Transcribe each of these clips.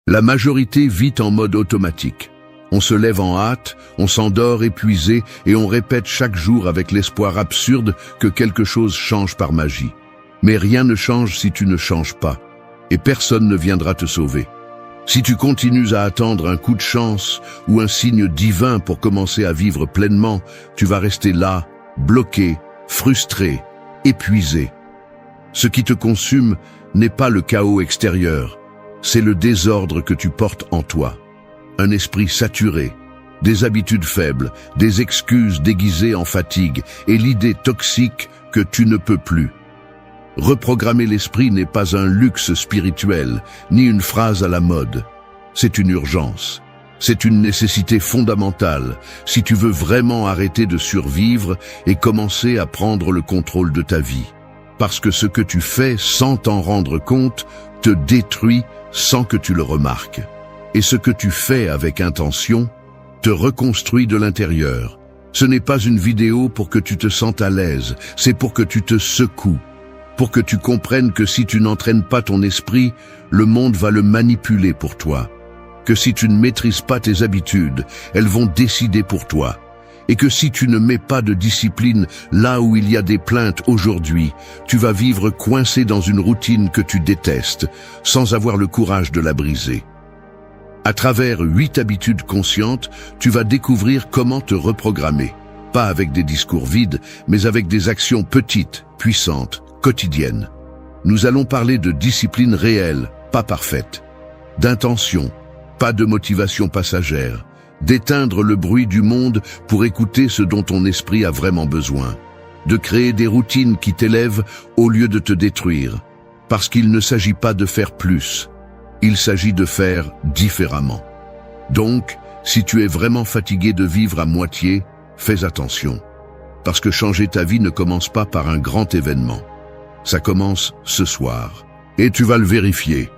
La majorité vit en mode automatique. On se lève en hâte, on s'endort épuisé et on répète chaque jour avec l'espoir absurde que quelque chose change par magie. Mais rien ne change si tu ne changes pas, et personne ne viendra te sauver. Si tu continues à attendre un coup de chance ou un signe divin pour commencer à vivre pleinement, tu vas rester là, bloqué, frustré, épuisé. Ce qui te consume n'est pas le chaos extérieur, c'est le désordre que tu portes en toi. Un esprit saturé, des habitudes faibles, des excuses déguisées en fatigue et l'idée toxique que tu ne peux plus. Reprogrammer l'esprit n'est pas un luxe spirituel, ni une phrase à la mode. C'est une urgence. C'est une nécessité fondamentale si tu veux vraiment arrêter de survivre et commencer à prendre le contrôle de ta vie. Parce que ce que tu fais sans t'en rendre compte te détruit sans que tu le remarques. Et ce que tu fais avec intention te reconstruit de l'intérieur. Ce n'est pas une vidéo pour que tu te sentes à l'aise, c'est pour que tu te secoues. Pour que tu comprennes que si tu n'entraînes pas ton esprit, le monde va le manipuler pour toi. Que si tu ne maîtrises pas tes habitudes, elles vont décider pour toi. Et que si tu ne mets pas de discipline là où il y a des plaintes aujourd'hui, tu vas vivre coincé dans une routine que tu détestes, sans avoir le courage de la briser. À travers 8 habitudes conscientes, tu vas découvrir comment te reprogrammer. Pas avec des discours vides, mais avec des actions petites, puissantes, quotidienne. Nous allons parler de discipline réelle, pas parfaite, d'intention, pas de motivation passagère, d'éteindre le bruit du monde pour écouter ce dont ton esprit a vraiment besoin, de créer des routines qui t'élèvent au lieu de te détruire, parce qu'il ne s'agit pas de faire plus, il s'agit de faire différemment. Donc, si tu es vraiment fatigué de vivre à moitié, fais attention, parce que changer ta vie ne commence pas par un grand événement. Ça commence ce soir, et tu vas le vérifier.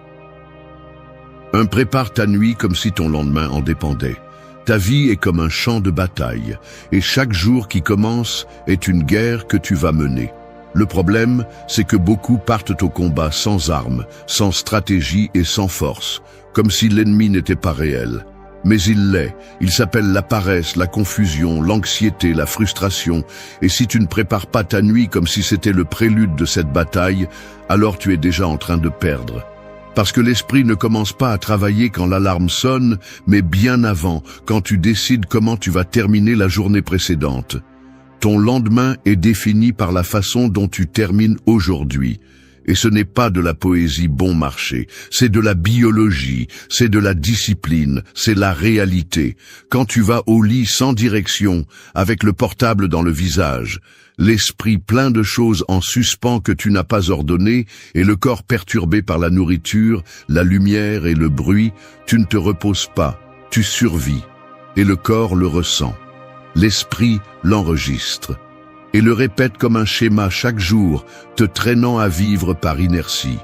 Prépare ta nuit comme si ton lendemain en dépendait. Ta vie est comme un champ de bataille, et chaque jour qui commence est une guerre que tu vas mener. Le problème, c'est que beaucoup partent au combat sans armes, sans stratégie et sans force, comme si l'ennemi n'était pas réel. Mais il l'est. Il s'appelle la paresse, la confusion, l'anxiété, la frustration. Et si tu ne prépares pas ta nuit comme si c'était le prélude de cette bataille, alors tu es déjà en train de perdre. Parce que l'esprit ne commence pas à travailler quand l'alarme sonne, mais bien avant, quand tu décides comment tu vas terminer la journée précédente. Ton lendemain est défini par la façon dont tu termines aujourd'hui. Et ce n'est pas de la poésie bon marché, c'est de la biologie, c'est de la discipline, c'est la réalité. Quand tu vas au lit sans direction, avec le portable dans le visage, l'esprit plein de choses en suspens que tu n'as pas ordonnées et le corps perturbé par la nourriture, la lumière et le bruit, tu ne te reposes pas, tu survis. Et le corps le ressent. L'esprit l'enregistre. Et le répète comme un schéma chaque jour, te traînant à vivre par inertie.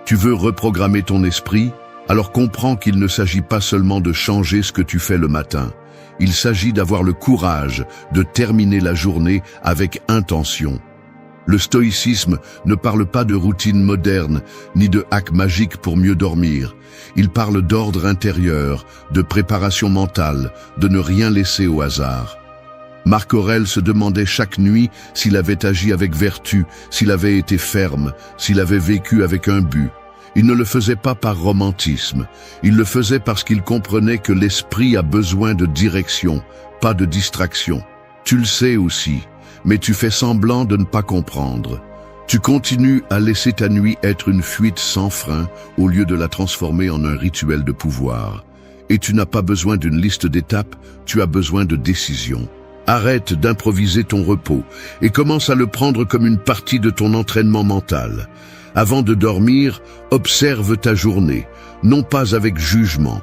Tu veux reprogrammer ton esprit? Alors comprends qu'il ne s'agit pas seulement de changer ce que tu fais le matin. Il s'agit d'avoir le courage de terminer la journée avec intention. Le stoïcisme ne parle pas de routine moderne, ni de hack magique pour mieux dormir. Il parle d'ordre intérieur, de préparation mentale, de ne rien laisser au hasard. Marc Aurèle se demandait chaque nuit s'il avait agi avec vertu, s'il avait été ferme, s'il avait vécu avec un but. Il ne le faisait pas par romantisme, il le faisait parce qu'il comprenait que l'esprit a besoin de direction, pas de distraction. Tu le sais aussi, mais tu fais semblant de ne pas comprendre. Tu continues à laisser ta nuit être une fuite sans frein au lieu de la transformer en un rituel de pouvoir. Et tu n'as pas besoin d'une liste d'étapes, tu as besoin de décisions. Arrête d'improviser ton repos et commence à le prendre comme une partie de ton entraînement mental. Avant de dormir, observe ta journée, non pas avec jugement,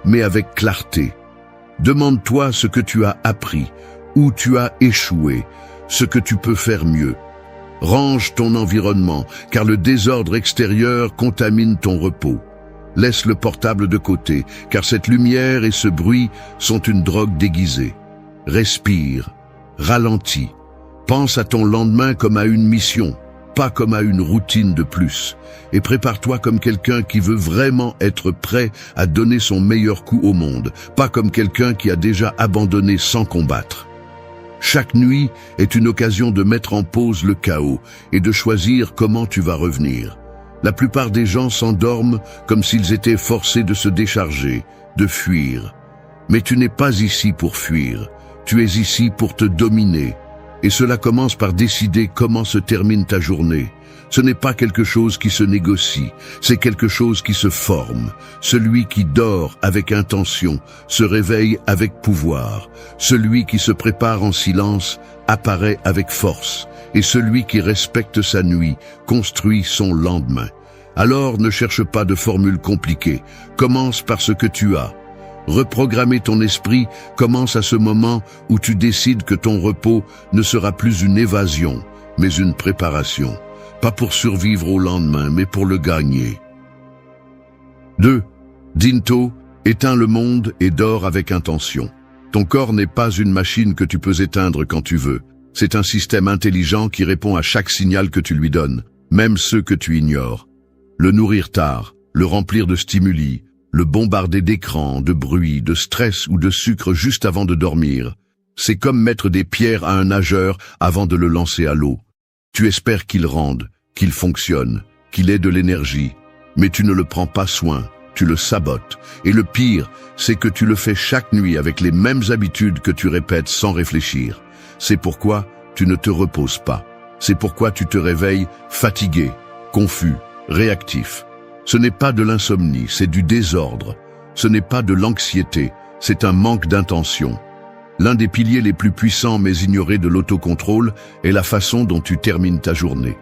mais avec clarté. Demande-toi ce que tu as appris, où tu as échoué, ce que tu peux faire mieux. Range ton environnement, car le désordre extérieur contamine ton repos. Laisse le portable de côté, car cette lumière et ce bruit sont une drogue déguisée. Respire, ralentis, pense à ton lendemain comme à une mission. pas comme à une routine de plus. Et prépare-toi comme quelqu'un qui veut vraiment être prêt à donner son meilleur coup au monde, pas comme quelqu'un qui a déjà abandonné sans combattre. Chaque nuit est une occasion de mettre en pause le chaos et de choisir comment tu vas revenir. La plupart des gens s'endorment comme s'ils étaient forcés de se décharger, de fuir. Mais tu n'es pas ici pour fuir, tu es ici pour te dominer. Et cela commence par décider comment se termine ta journée. Ce n'est pas quelque chose qui se négocie, c'est quelque chose qui se forme. Celui qui dort avec intention se réveille avec pouvoir. Celui qui se prépare en silence apparaît avec force. Et celui qui respecte sa nuit construit son lendemain. Alors ne cherche pas de formule compliquée, commence par ce que tu as. Reprogrammer ton esprit commence à ce moment où tu décides que ton repos ne sera plus une évasion, mais une préparation. Pas pour survivre au lendemain, mais pour le gagner. 2. Dinto, éteins le monde et dors avec intention. Ton corps n'est pas une machine que tu peux éteindre quand tu veux. C'est un système intelligent qui répond à chaque signal que tu lui donnes, même ceux que tu ignores. Le nourrir tard, le remplir de stimuli, le bombarder d'écrans, de bruit, de stress ou de sucre juste avant de dormir. C'est comme mettre des pierres à un nageur avant de le lancer à l'eau. Tu espères qu'il rende, qu'il fonctionne, qu'il ait de l'énergie, mais tu ne le prends pas soin, tu le sabotes. Et le pire, c'est que tu le fais chaque nuit avec les mêmes habitudes que tu répètes sans réfléchir. C'est pourquoi tu ne te reposes pas. C'est pourquoi tu te réveilles fatigué, confus, réactif. Ce n'est pas de l'insomnie, c'est du désordre. Ce n'est pas de l'anxiété, c'est un manque d'intention. L'un des piliers les plus puissants mais ignorés de l'autocontrôle est la façon dont tu termines ta journée.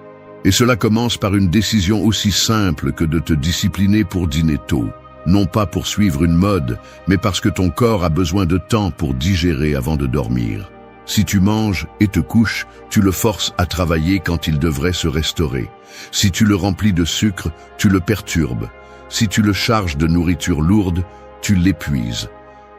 Et cela commence par une décision aussi simple que de te discipliner pour dîner tôt. Non pas pour suivre une mode, mais parce que ton corps a besoin de temps pour digérer avant de dormir. Si tu manges et te couches, tu le forces à travailler quand il devrait se restaurer. Si tu le remplis de sucre, tu le perturbes. Si tu le charges de nourriture lourde, tu l'épuises.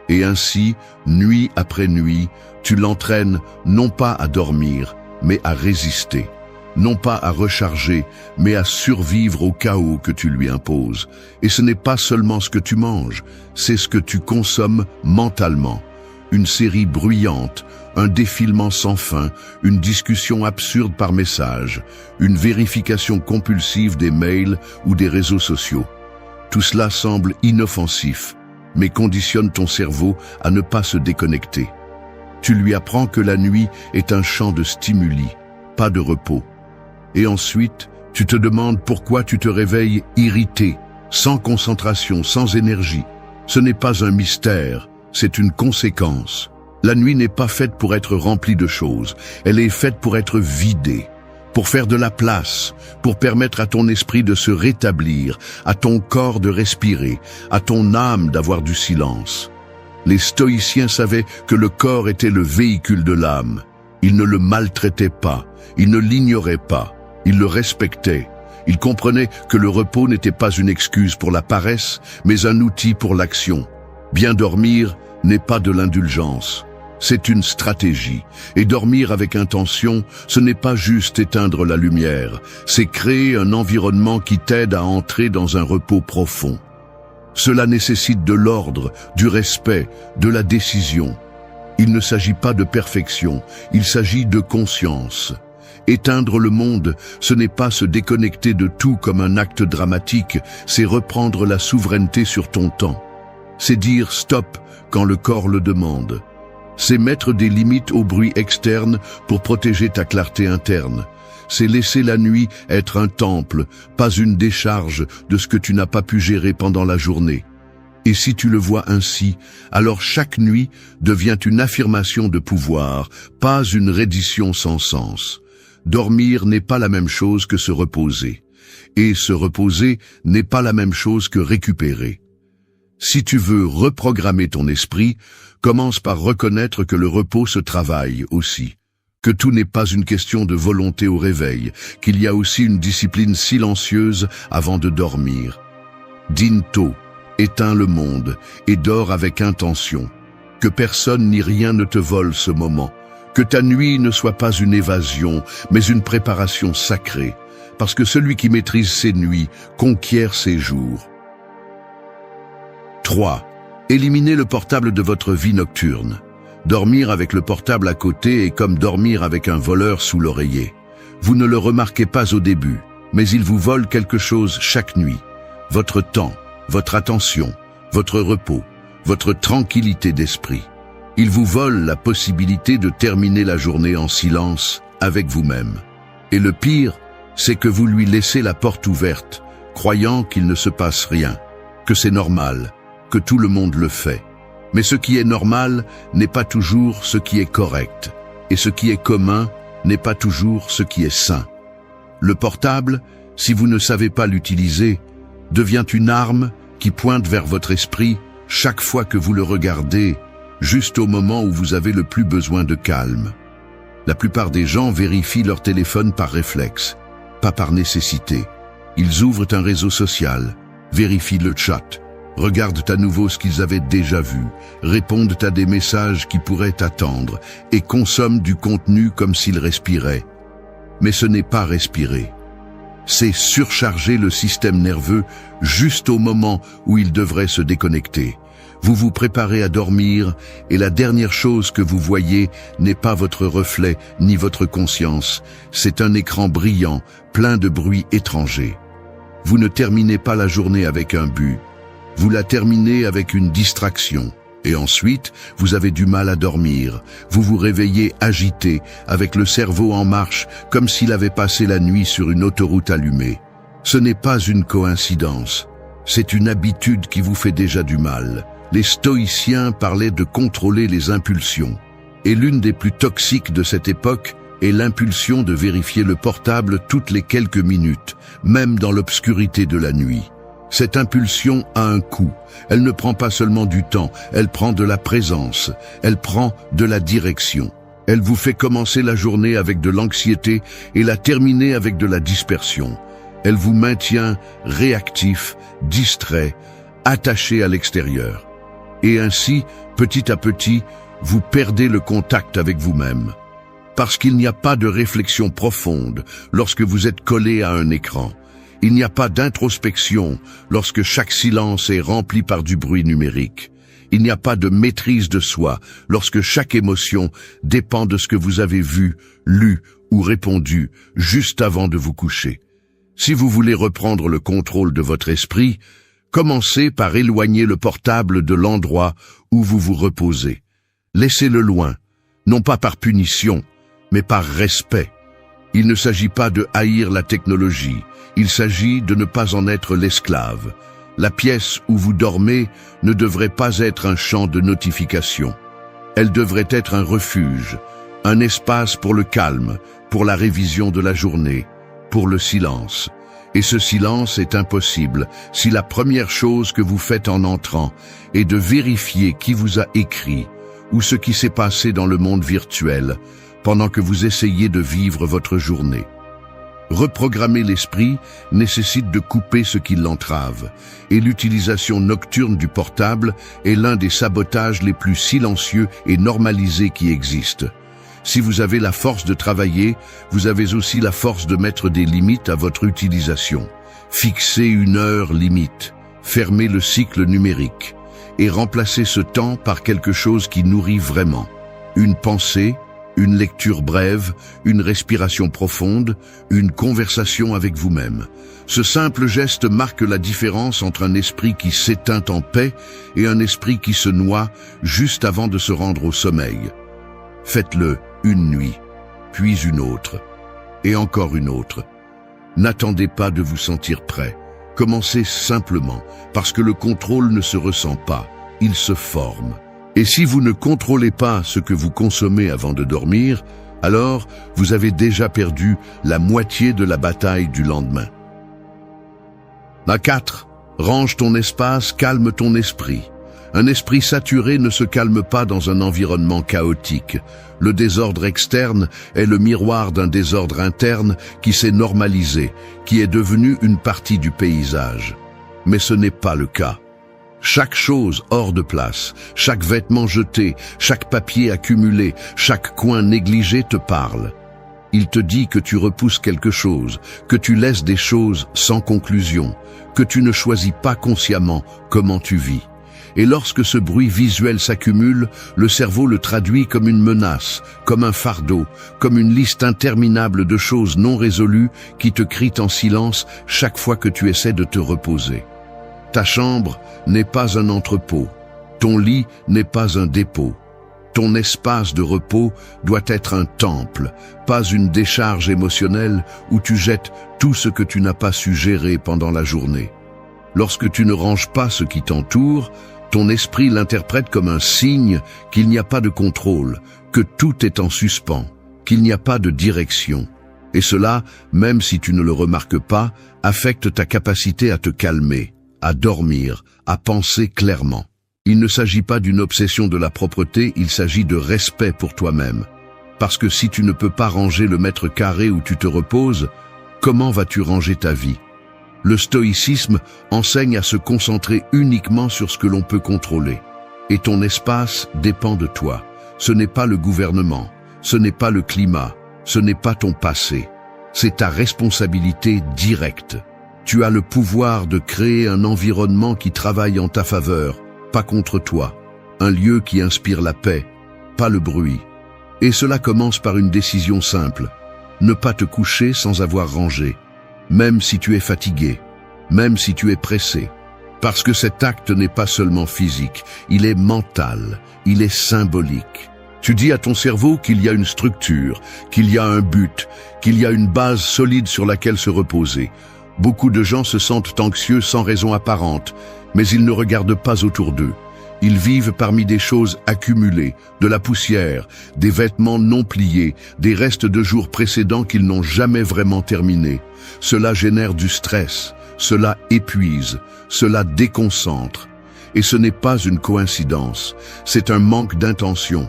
Et ainsi, nuit après nuit, tu l'entraînes non pas à dormir, mais à résister. Non pas à recharger, mais à survivre au chaos que tu lui imposes. Et ce n'est pas seulement ce que tu manges, c'est ce que tu consommes mentalement. Une série bruyante, un défilement sans fin, une discussion absurde par message, une vérification compulsive des mails ou des réseaux sociaux. Tout cela semble inoffensif, mais conditionne ton cerveau à ne pas se déconnecter. Tu lui apprends que la nuit est un champ de stimuli, pas de repos. Et ensuite, tu te demandes pourquoi tu te réveilles irrité, sans concentration, sans énergie. Ce n'est pas un mystère, c'est une conséquence. La nuit n'est pas faite pour être remplie de choses, elle est faite pour être vidée, pour faire de la place, pour permettre à ton esprit de se rétablir, à ton corps de respirer, à ton âme d'avoir du silence. Les stoïciens savaient que le corps était le véhicule de l'âme. Ils ne le maltraitaient pas, ils ne l'ignoraient pas, ils le respectaient. Ils comprenaient que le repos n'était pas une excuse pour la paresse, mais un outil pour l'action. Bien dormir n'est pas de l'indulgence. C'est une stratégie. Et dormir avec intention, ce n'est pas juste éteindre la lumière, c'est créer un environnement qui t'aide à entrer dans un repos profond. Cela nécessite de l'ordre, du respect, de la décision. Il ne s'agit pas de perfection, il s'agit de conscience. Éteindre le monde, ce n'est pas se déconnecter de tout comme un acte dramatique, c'est reprendre la souveraineté sur ton temps. C'est dire stop quand le corps le demande. C'est mettre des limites au bruit externe pour protéger ta clarté interne. C'est laisser la nuit être un temple, pas une décharge de ce que tu n'as pas pu gérer pendant la journée. Et si tu le vois ainsi, alors chaque nuit devient une affirmation de pouvoir, pas une reddition sans sens. Dormir n'est pas la même chose que se reposer. Et se reposer n'est pas la même chose que récupérer. Si tu veux reprogrammer ton esprit, commence par reconnaître que le repos se travaille aussi, que tout n'est pas une question de volonté au réveil, qu'il y a aussi une discipline silencieuse avant de dormir. Dîne tôt, éteins le monde et dors avec intention. Que personne ni rien ne te vole ce moment, Que ta nuit ne soit pas une évasion, mais une préparation sacrée, parce que celui qui maîtrise ses nuits conquiert ses jours. 3. Éliminez le portable de votre vie nocturne. Dormir avec le portable à côté est comme dormir avec un voleur sous l'oreiller. Vous ne le remarquez pas au début, mais il vous vole quelque chose chaque nuit. Votre temps, votre attention, votre repos, votre tranquillité d'esprit. Il vous vole la possibilité de terminer la journée en silence avec vous-même. Et le pire, c'est que vous lui laissez la porte ouverte, croyant qu'il ne se passe rien, que c'est normal, que tout le monde le fait. Mais ce qui est normal n'est pas toujours ce qui est correct, et ce qui est commun n'est pas toujours ce qui est sain. Le portable, si vous ne savez pas l'utiliser, devient une arme qui pointe vers votre esprit chaque fois que vous le regardez, juste au moment où vous avez le plus besoin de calme. La plupart des gens vérifient leur téléphone par réflexe, pas par nécessité. Ils ouvrent un réseau social, vérifient le chat, regardent à nouveau ce qu'ils avaient déjà vu, répondent à des messages qui pourraient attendre et consomment du contenu comme s'ils respiraient. Mais ce n'est pas respirer. C'est surcharger le système nerveux juste au moment où il devrait se déconnecter. Vous vous préparez à dormir et la dernière chose que vous voyez n'est pas votre reflet ni votre conscience. C'est un écran brillant, plein de bruits étrangers. Vous ne terminez pas la journée avec un but. Vous la terminez avec une distraction. Et ensuite, vous avez du mal à dormir. Vous vous réveillez agité, avec le cerveau en marche, comme s'il avait passé la nuit sur une autoroute allumée. Ce n'est pas une coïncidence. C'est une habitude qui vous fait déjà du mal. Les stoïciens parlaient de contrôler les impulsions. Et l'une des plus toxiques de cette époque est l'impulsion de vérifier le portable toutes les quelques minutes, même dans l'obscurité de la nuit. Cette impulsion a un coût. Elle ne prend pas seulement du temps, elle prend de la présence, elle prend de la direction. Elle vous fait commencer la journée avec de l'anxiété et la terminer avec de la dispersion. Elle vous maintient réactif, distrait, attaché à l'extérieur. Et ainsi, petit à petit, vous perdez le contact avec vous-même. Parce qu'il n'y a pas de réflexion profonde lorsque vous êtes collé à un écran. Il n'y a pas d'introspection lorsque chaque silence est rempli par du bruit numérique. Il n'y a pas de maîtrise de soi lorsque chaque émotion dépend de ce que vous avez vu, lu ou répondu juste avant de vous coucher. Si vous voulez reprendre le contrôle de votre esprit, commencez par éloigner le portable de l'endroit où vous vous reposez. Laissez-le loin, non pas par punition, mais par respect. Il ne s'agit pas de haïr la technologie, il s'agit de ne pas en être l'esclave. La pièce où vous dormez ne devrait pas être un champ de notification. Elle devrait être un refuge, un espace pour le calme, pour la révision de la journée, pour le silence. Et ce silence est impossible si la première chose que vous faites en entrant est de vérifier qui vous a écrit ou ce qui s'est passé dans le monde virtuel pendant que vous essayez de vivre votre journée. Reprogrammer l'esprit nécessite de couper ce qui l'entrave, et l'utilisation nocturne du portable est l'un des sabotages les plus silencieux et normalisés qui existent. Si vous avez la force de travailler, vous avez aussi la force de mettre des limites à votre utilisation. Fixez une heure limite, fermez le cycle numérique, et remplacez ce temps par quelque chose qui nourrit vraiment. Une pensée, une lecture brève, une respiration profonde, une conversation avec vous-même. Ce simple geste marque la différence entre un esprit qui s'éteint en paix et un esprit qui se noie juste avant de se rendre au sommeil. Faites-le une nuit, puis une autre, et encore une autre. N'attendez pas de vous sentir prêt. Commencez simplement, parce que le contrôle ne se ressent pas, il se forme. Et si vous ne contrôlez pas ce que vous consommez avant de dormir, alors vous avez déjà perdu la moitié de la bataille du lendemain. 4. Range ton espace, calme ton esprit. Un esprit saturé ne se calme pas dans un environnement chaotique. Le désordre externe est le miroir d'un désordre interne qui s'est normalisé, qui est devenu une partie du paysage. Mais ce n'est pas le cas. Chaque chose hors de place, chaque vêtement jeté, chaque papier accumulé, chaque coin négligé te parle. Il te dit que tu repousses quelque chose, que tu laisses des choses sans conclusion, que tu ne choisis pas consciemment comment tu vis. Et lorsque ce bruit visuel s'accumule, le cerveau le traduit comme une menace, comme un fardeau, comme une liste interminable de choses non résolues qui te crient en silence chaque fois que tu essaies de te reposer. Ta chambre n'est pas un entrepôt, ton lit n'est pas un dépôt. Ton espace de repos doit être un temple, pas une décharge émotionnelle où tu jettes tout ce que tu n'as pas su gérer pendant la journée. Lorsque tu ne ranges pas ce qui t'entoure, ton esprit l'interprète comme un signe qu'il n'y a pas de contrôle, que tout est en suspens, qu'il n'y a pas de direction. Et cela, même si tu ne le remarques pas, affecte ta capacité à te calmer, à dormir, à penser clairement. Il ne s'agit pas d'une obsession de la propreté, il s'agit de respect pour toi-même. Parce que si tu ne peux pas ranger le mètre carré où tu te reposes, comment vas-tu ranger ta vie ? Le stoïcisme enseigne à se concentrer uniquement sur ce que l'on peut contrôler. Et ton espace dépend de toi. Ce n'est pas le gouvernement, ce n'est pas le climat, ce n'est pas ton passé. C'est ta responsabilité directe. Tu as le pouvoir de créer un environnement qui travaille en ta faveur, pas contre toi. Un lieu qui inspire la paix, pas le bruit. Et cela commence par une décision simple. Ne pas te coucher sans avoir rangé. Même si tu es fatigué, même si tu es pressé. Parce que cet acte n'est pas seulement physique, il est mental, il est symbolique. Tu dis à ton cerveau qu'il y a une structure, qu'il y a un but, qu'il y a une base solide sur laquelle se reposer. Beaucoup de gens se sentent anxieux sans raison apparente, mais ils ne regardent pas autour d'eux. Ils vivent parmi des choses accumulées, de la poussière, des vêtements non pliés, des restes de jours précédents qu'ils n'ont jamais vraiment terminés. Cela génère du stress, cela épuise, cela déconcentre. Et ce n'est pas une coïncidence, c'est un manque d'intention.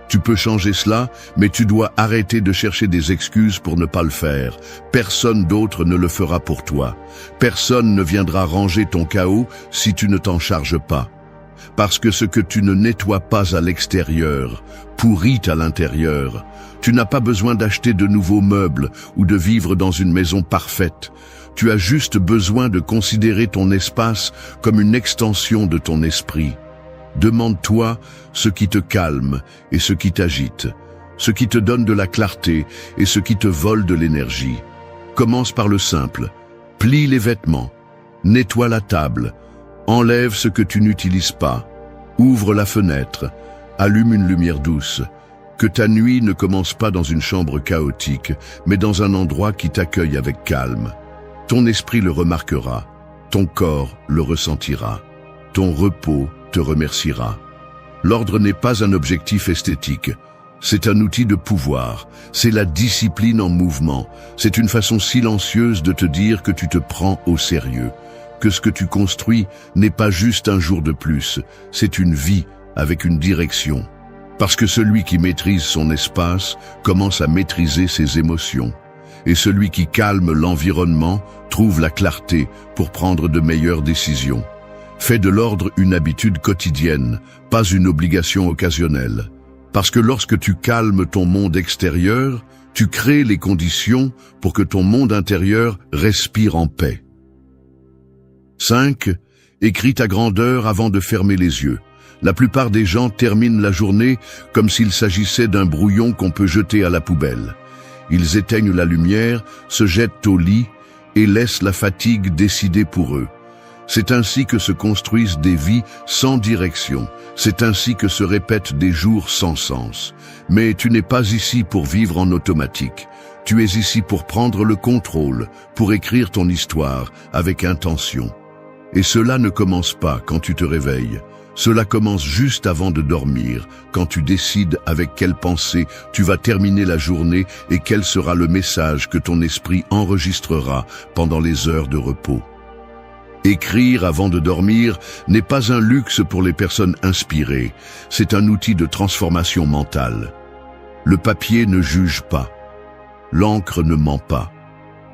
Tu peux changer cela, mais tu dois arrêter de chercher des excuses pour ne pas le faire. Personne d'autre ne le fera pour toi. Personne ne viendra ranger ton chaos si tu ne t'en charges pas. Parce que ce que tu ne nettoies pas à l'extérieur pourrit à l'intérieur. Tu n'as pas besoin d'acheter de nouveaux meubles ou de vivre dans une maison parfaite. Tu as juste besoin de considérer ton espace comme une extension de ton esprit. Demande-toi ce qui te calme et ce qui t'agite, ce qui te donne de la clarté et ce qui te vole de l'énergie. Commence par le simple. Plie les vêtements, nettoie la table, enlève ce que tu n'utilises pas, ouvre la fenêtre, allume une lumière douce. Que ta nuit ne commence pas dans une chambre chaotique, mais dans un endroit qui t'accueille avec calme. Ton esprit le remarquera, ton corps le ressentira, ton repos te remerciera. L'ordre n'est pas un objectif esthétique, c'est un outil de pouvoir, c'est la discipline en mouvement, c'est une façon silencieuse de te dire que tu te prends au sérieux, que ce que tu construis n'est pas juste un jour de plus, c'est une vie avec une direction. Parce que celui qui maîtrise son espace commence à maîtriser ses émotions. Et celui qui calme l'environnement trouve la clarté pour prendre de meilleures décisions. Fais de l'ordre une habitude quotidienne, pas une obligation occasionnelle. Parce que lorsque tu calmes ton monde extérieur, tu crées les conditions pour que ton monde intérieur respire en paix. 5. Écris ta grandeur avant de fermer les yeux. La plupart des gens terminent la journée comme s'il s'agissait d'un brouillon qu'on peut jeter à la poubelle. Ils éteignent la lumière, se jettent au lit et laissent la fatigue décider pour eux. C'est ainsi que se construisent des vies sans direction. C'est ainsi que se répètent des jours sans sens. Mais tu n'es pas ici pour vivre en automatique. Tu es ici pour prendre le contrôle, pour écrire ton histoire avec intention. Et cela ne commence pas quand tu te réveilles. Cela commence juste avant de dormir, quand tu décides avec quelle pensée tu vas terminer la journée et quel sera le message que ton esprit enregistrera pendant les heures de repos. Écrire avant de dormir n'est pas un luxe pour les personnes inspirées, c'est un outil de transformation mentale. Le papier ne juge pas, l'encre ne ment pas.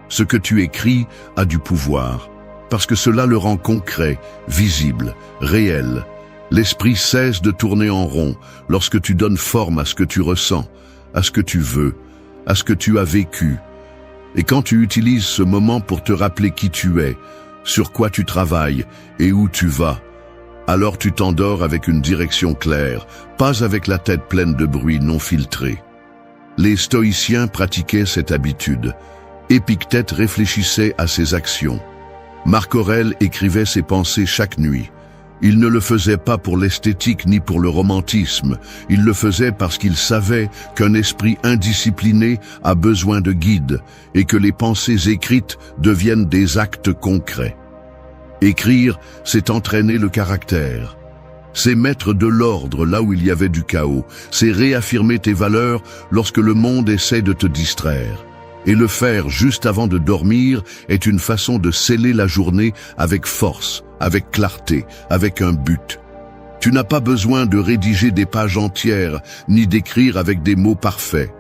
Ce que tu écris a du pouvoir. parce que cela le rend concret, visible, réel. L'esprit cesse de tourner en rond lorsque tu donnes forme à ce que tu ressens, à ce que tu veux, à ce que tu as vécu. Et quand tu utilises ce moment pour te rappeler qui tu es, sur quoi tu travailles et où tu vas, alors tu t'endors avec une direction claire, pas avec la tête pleine de bruit non filtré. Les stoïciens pratiquaient cette habitude. Épictète réfléchissait à ses actions. Marc Aurèle écrivait ses pensées chaque nuit. Il ne le faisait pas pour l'esthétique ni pour le romantisme. Il le faisait parce qu'il savait qu'un esprit indiscipliné a besoin de guide et que les pensées écrites deviennent des actes concrets. Écrire, c'est entraîner le caractère. C'est mettre de l'ordre là où il y avait du chaos. C'est réaffirmer tes valeurs lorsque le monde essaie de te distraire. Et le faire juste avant de dormir est une façon de sceller la journée avec force, avec clarté, avec un but. Tu n'as pas besoin de rédiger des pages entières, ni d'écrire avec des mots parfaits.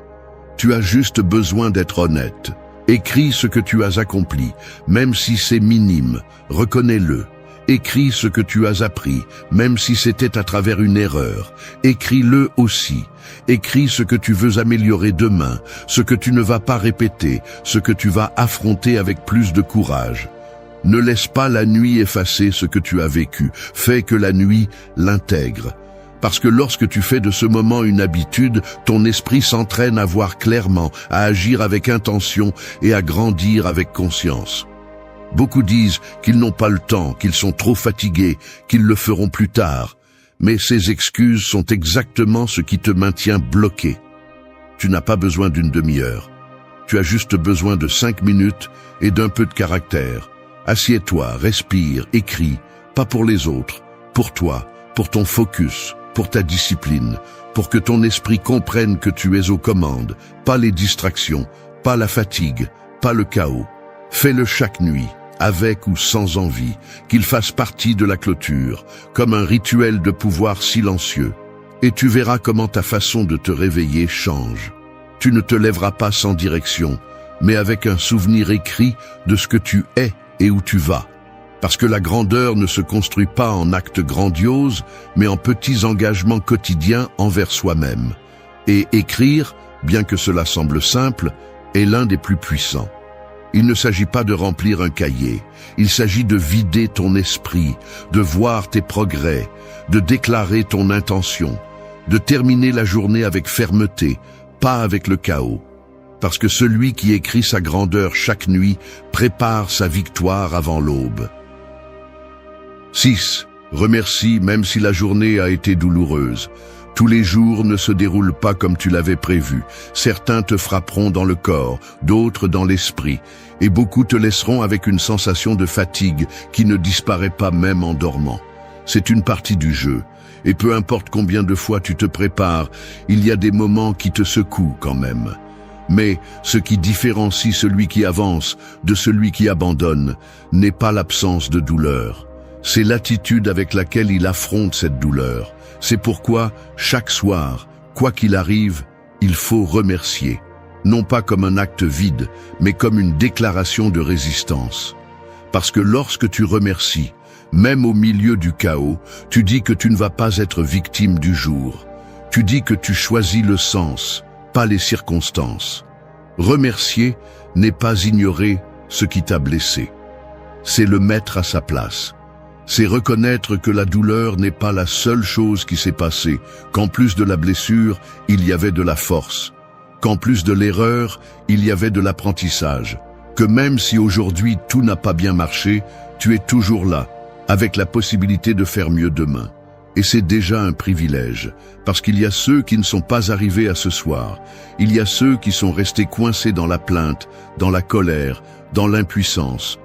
Tu as juste besoin d'être honnête. Écris ce que tu as accompli, même si c'est minime, reconnais-le. Écris ce que tu as appris, même si c'était à travers une erreur. Écris-le aussi. Écris ce que tu veux améliorer demain, ce que tu ne vas pas répéter, ce que tu vas affronter avec plus de courage. Ne laisse pas la nuit effacer ce que tu as vécu. Fais que la nuit l'intègre. Parce que lorsque tu fais de ce moment une habitude, ton esprit s'entraîne à voir clairement, à agir avec intention et à grandir avec conscience. Beaucoup disent qu'ils n'ont pas le temps, qu'ils sont trop fatigués, qu'ils le feront plus tard. Mais ces excuses sont exactement ce qui te maintient bloqué. Tu n'as pas besoin d'une demi-heure. Tu as juste besoin de 5 minutes et d'un peu de caractère. Assieds-toi, respire, écris, pas pour les autres, pour toi, pour ton focus, pour ta discipline, pour que ton esprit comprenne que tu es aux commandes, pas les distractions, pas la fatigue, pas le chaos. Fais-le chaque nuit, avec ou sans envie, qu'il fasse partie de la clôture, comme un rituel de pouvoir silencieux. Et tu verras comment ta façon de te réveiller change. Tu ne te lèveras pas sans direction, mais avec un souvenir écrit de ce que tu es et où tu vas. Parce que la grandeur ne se construit pas en actes grandioses, mais en petits engagements quotidiens envers soi-même. Et écrire, bien que cela semble simple, est l'un des plus puissants. Il ne s'agit pas de remplir un cahier, il s'agit de vider ton esprit, de voir tes progrès, de déclarer ton intention, de terminer la journée avec fermeté, pas avec le chaos. Parce que celui qui écrit sa grandeur chaque nuit prépare sa victoire avant l'aube. 6. Remercie même si la journée a été douloureuse. Tous les jours ne se déroulent pas comme tu l'avais prévu. Certains te frapperont dans le corps, d'autres dans l'esprit, et beaucoup te laisseront avec une sensation de fatigue qui ne disparaît pas même en dormant. C'est une partie du jeu, et peu importe combien de fois tu te prépares, il y a des moments qui te secouent quand même. Mais ce qui différencie celui qui avance de celui qui abandonne n'est pas l'absence de douleur. C'est l'attitude avec laquelle il affronte cette douleur. C'est pourquoi, chaque soir, quoi qu'il arrive, il faut remercier. Non pas comme un acte vide, mais comme une déclaration de résistance. Parce que lorsque tu remercies, même au milieu du chaos, tu dis que tu ne vas pas être victime du jour. Tu dis que tu choisis le sens, pas les circonstances. Remercier n'est pas ignorer ce qui t'a blessé. C'est le mettre à sa place. C'est reconnaître que la douleur n'est pas la seule chose qui s'est passée, qu'en plus de la blessure, il y avait de la force, qu'en plus de l'erreur, il y avait de l'apprentissage, que même si aujourd'hui tout n'a pas bien marché, tu es toujours là, avec la possibilité de faire mieux demain. Et c'est déjà un privilège, parce qu'il y a ceux qui ne sont pas arrivés à ce soir, il y a ceux qui sont restés coincés dans la plainte, dans la colère, dans l'impuissance.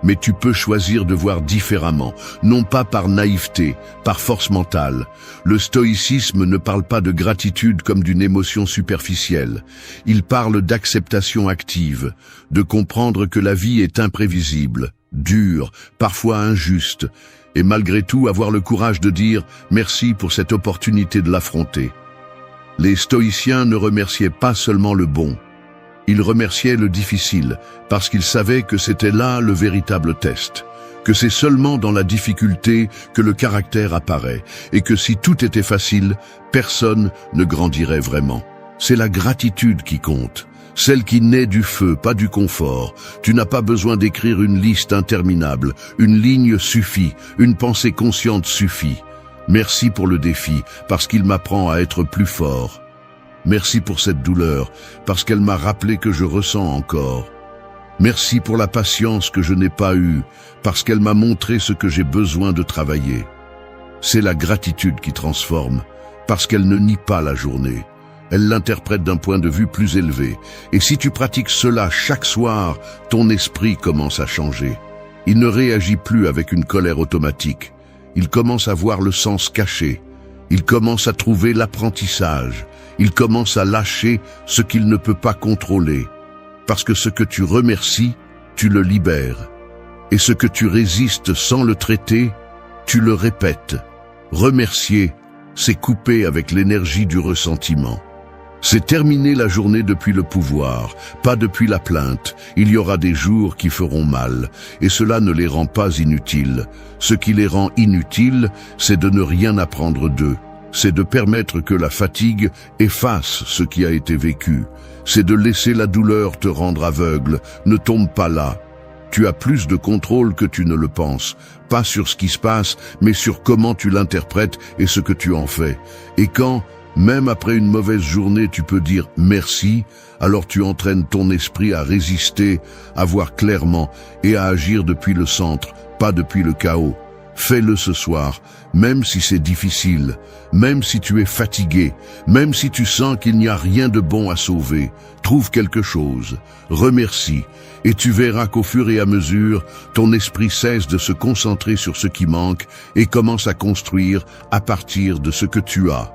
Mais tu peux choisir de voir différemment, non pas par naïveté, par force mentale. Le stoïcisme ne parle pas de gratitude comme d'une émotion superficielle. Il parle d'acceptation active, de comprendre que la vie est imprévisible, dure, parfois injuste, et malgré tout avoir le courage de dire « merci pour cette opportunité de l'affronter ». Les stoïciens ne remerciaient pas seulement le bon. Ils remerciaient le difficile, parce qu'ils savaient que c'était là le véritable test. que c'est seulement dans la difficulté que le caractère apparaît, et que si tout était facile, personne ne grandirait vraiment. C'est la gratitude qui compte, celle qui naît du feu, pas du confort. Tu n'as pas besoin d'écrire une liste interminable, une ligne suffit, une pensée consciente suffit. Merci pour le défi, parce qu'il m'apprend à être plus fort. Merci pour cette douleur, parce qu'elle m'a rappelé que je ressens encore. Merci pour la patience que je n'ai pas eue, parce qu'elle m'a montré ce que j'ai besoin de travailler. C'est la gratitude qui transforme, parce qu'elle ne nie pas la journée. Elle l'interprète d'un point de vue plus élevé. Et si tu pratiques cela chaque soir, ton esprit commence à changer. Il ne réagit plus avec une colère automatique. Il commence à voir le sens caché. Il commence à trouver l'apprentissage. Il commence à lâcher ce qu'il ne peut pas contrôler. Parce que ce que tu remercies, tu le libères. Et ce que tu résistes sans le traiter, tu le répètes. Remercier, c'est couper avec l'énergie du ressentiment. C'est terminer la journée depuis le pouvoir, pas depuis la plainte. Il y aura des jours qui feront mal, et cela ne les rend pas inutiles. Ce qui les rend inutiles, c'est de ne rien apprendre d'eux. C'est de permettre que la fatigue efface ce qui a été vécu. C'est de laisser la douleur te rendre aveugle. Ne tombe pas là. Tu as plus de contrôle que tu ne le penses. Pas sur ce qui se passe, mais sur comment tu l'interprètes et ce que tu en fais. Et quand, même après une mauvaise journée, tu peux dire merci, alors tu entraînes ton esprit à résister, à voir clairement et à agir depuis le centre, pas depuis le chaos. Fais-le ce soir, même si c'est difficile, même si tu es fatigué, même si tu sens qu'il n'y a rien de bon à sauver. Trouve quelque chose, remercie, et tu verras qu'au fur et à mesure, ton esprit cesse de se concentrer sur ce qui manque et commence à construire à partir de ce que tu as.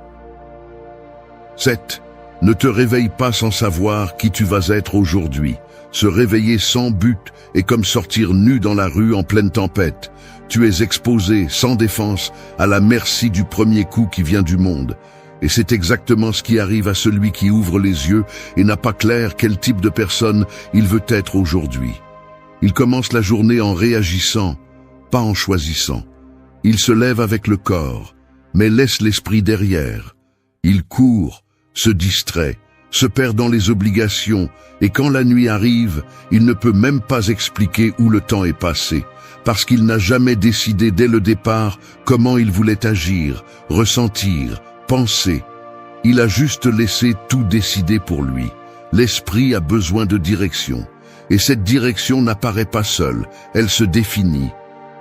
7. Ne te réveille pas sans savoir qui tu vas être aujourd'hui. Se réveiller sans but est comme sortir nu dans la rue en pleine tempête. Tu es exposé, sans défense, à la merci du premier coup qui vient du monde. Et c'est exactement ce qui arrive à celui qui ouvre les yeux et n'a pas clair quel type de personne il veut être aujourd'hui. Il commence la journée en réagissant, pas en choisissant. Il se lève avec le corps, mais laisse l'esprit derrière. Il court, se distrait, se perd dans les obligations, et quand la nuit arrive, il ne peut même pas expliquer où le temps est passé, parce qu'il n'a jamais décidé dès le départ comment il voulait agir, ressentir, penser. Il a juste laissé tout décider pour lui. L'esprit a besoin de direction, et cette direction n'apparaît pas seule, elle se définit.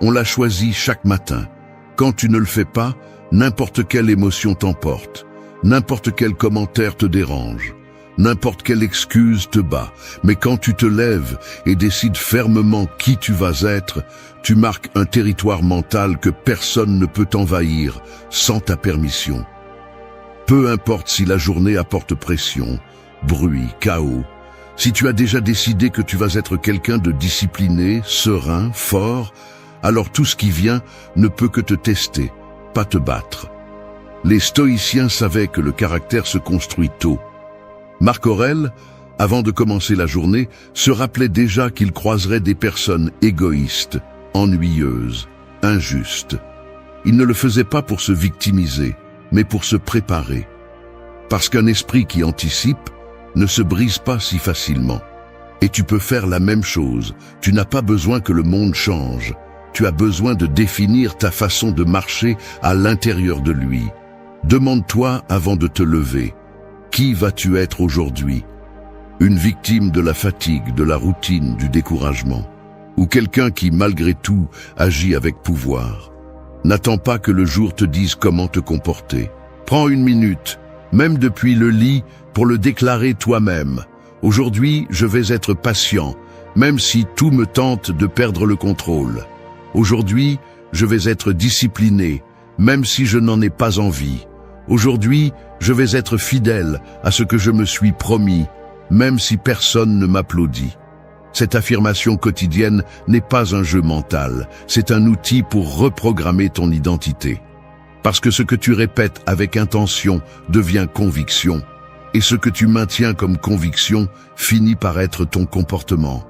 On la choisit chaque matin. Quand tu ne le fais pas, n'importe quelle émotion t'emporte. N'importe quel commentaire te dérange, n'importe quelle excuse te bat, mais quand tu te lèves et décides fermement qui tu vas être, tu marques un territoire mental que personne ne peut envahir sans ta permission. Peu importe si la journée apporte pression, bruit, chaos, si tu as déjà décidé que tu vas être quelqu'un de discipliné, serein, fort, alors tout ce qui vient ne peut que te tester, pas te battre. Les stoïciens savaient que le caractère se construit tôt. Marc Aurèle, avant de commencer la journée, se rappelait déjà qu'il croiserait des personnes égoïstes, ennuyeuses, injustes. Il ne le faisait pas pour se victimiser, mais pour se préparer. Parce qu'un esprit qui anticipe ne se brise pas si facilement. Et tu peux faire la même chose. Tu n'as pas besoin que le monde change. Tu as besoin de définir ta façon de marcher à l'intérieur de lui. Demande-toi avant de te lever, qui vas-tu être aujourd'hui? Une victime de la fatigue, de la routine, du découragement? Ou quelqu'un qui, malgré tout, agit avec pouvoir? N'attends pas que le jour te dise comment te comporter. Prends une minute, même depuis le lit, pour le déclarer toi-même. Aujourd'hui, je vais être patient, même si tout me tente de perdre le contrôle. Aujourd'hui, je vais être discipliné, même si je n'en ai pas envie. Aujourd'hui, je vais être fidèle à ce que je me suis promis, même si personne ne m'applaudit. Cette affirmation quotidienne n'est pas un jeu mental, c'est un outil pour reprogrammer ton identité. Parce que ce que tu répètes avec intention devient conviction, et ce que tu maintiens comme conviction finit par être ton comportement.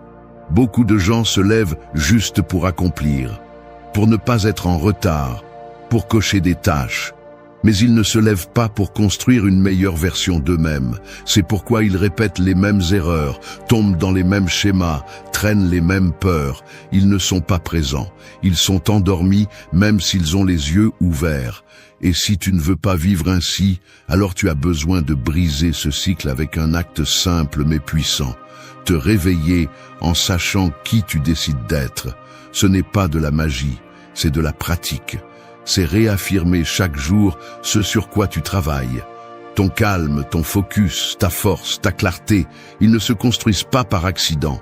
Beaucoup de gens se lèvent juste pour accomplir. pour ne pas être en retard, pour cocher des tâches. Mais ils ne se lèvent pas pour construire une meilleure version d'eux-mêmes. C'est pourquoi ils répètent les mêmes erreurs, tombent dans les mêmes schémas, traînent les mêmes peurs. Ils ne sont pas présents. Ils sont endormis même s'ils ont les yeux ouverts. Et si tu ne veux pas vivre ainsi, alors tu as besoin de briser ce cycle avec un acte simple mais puissant. Te réveiller en sachant qui tu décides d'être. Ce n'est pas de la magie, c'est de la pratique. C'est réaffirmer chaque jour ce sur quoi tu travailles. Ton calme, ton focus, ta force, ta clarté, ils ne se construisent pas par accident.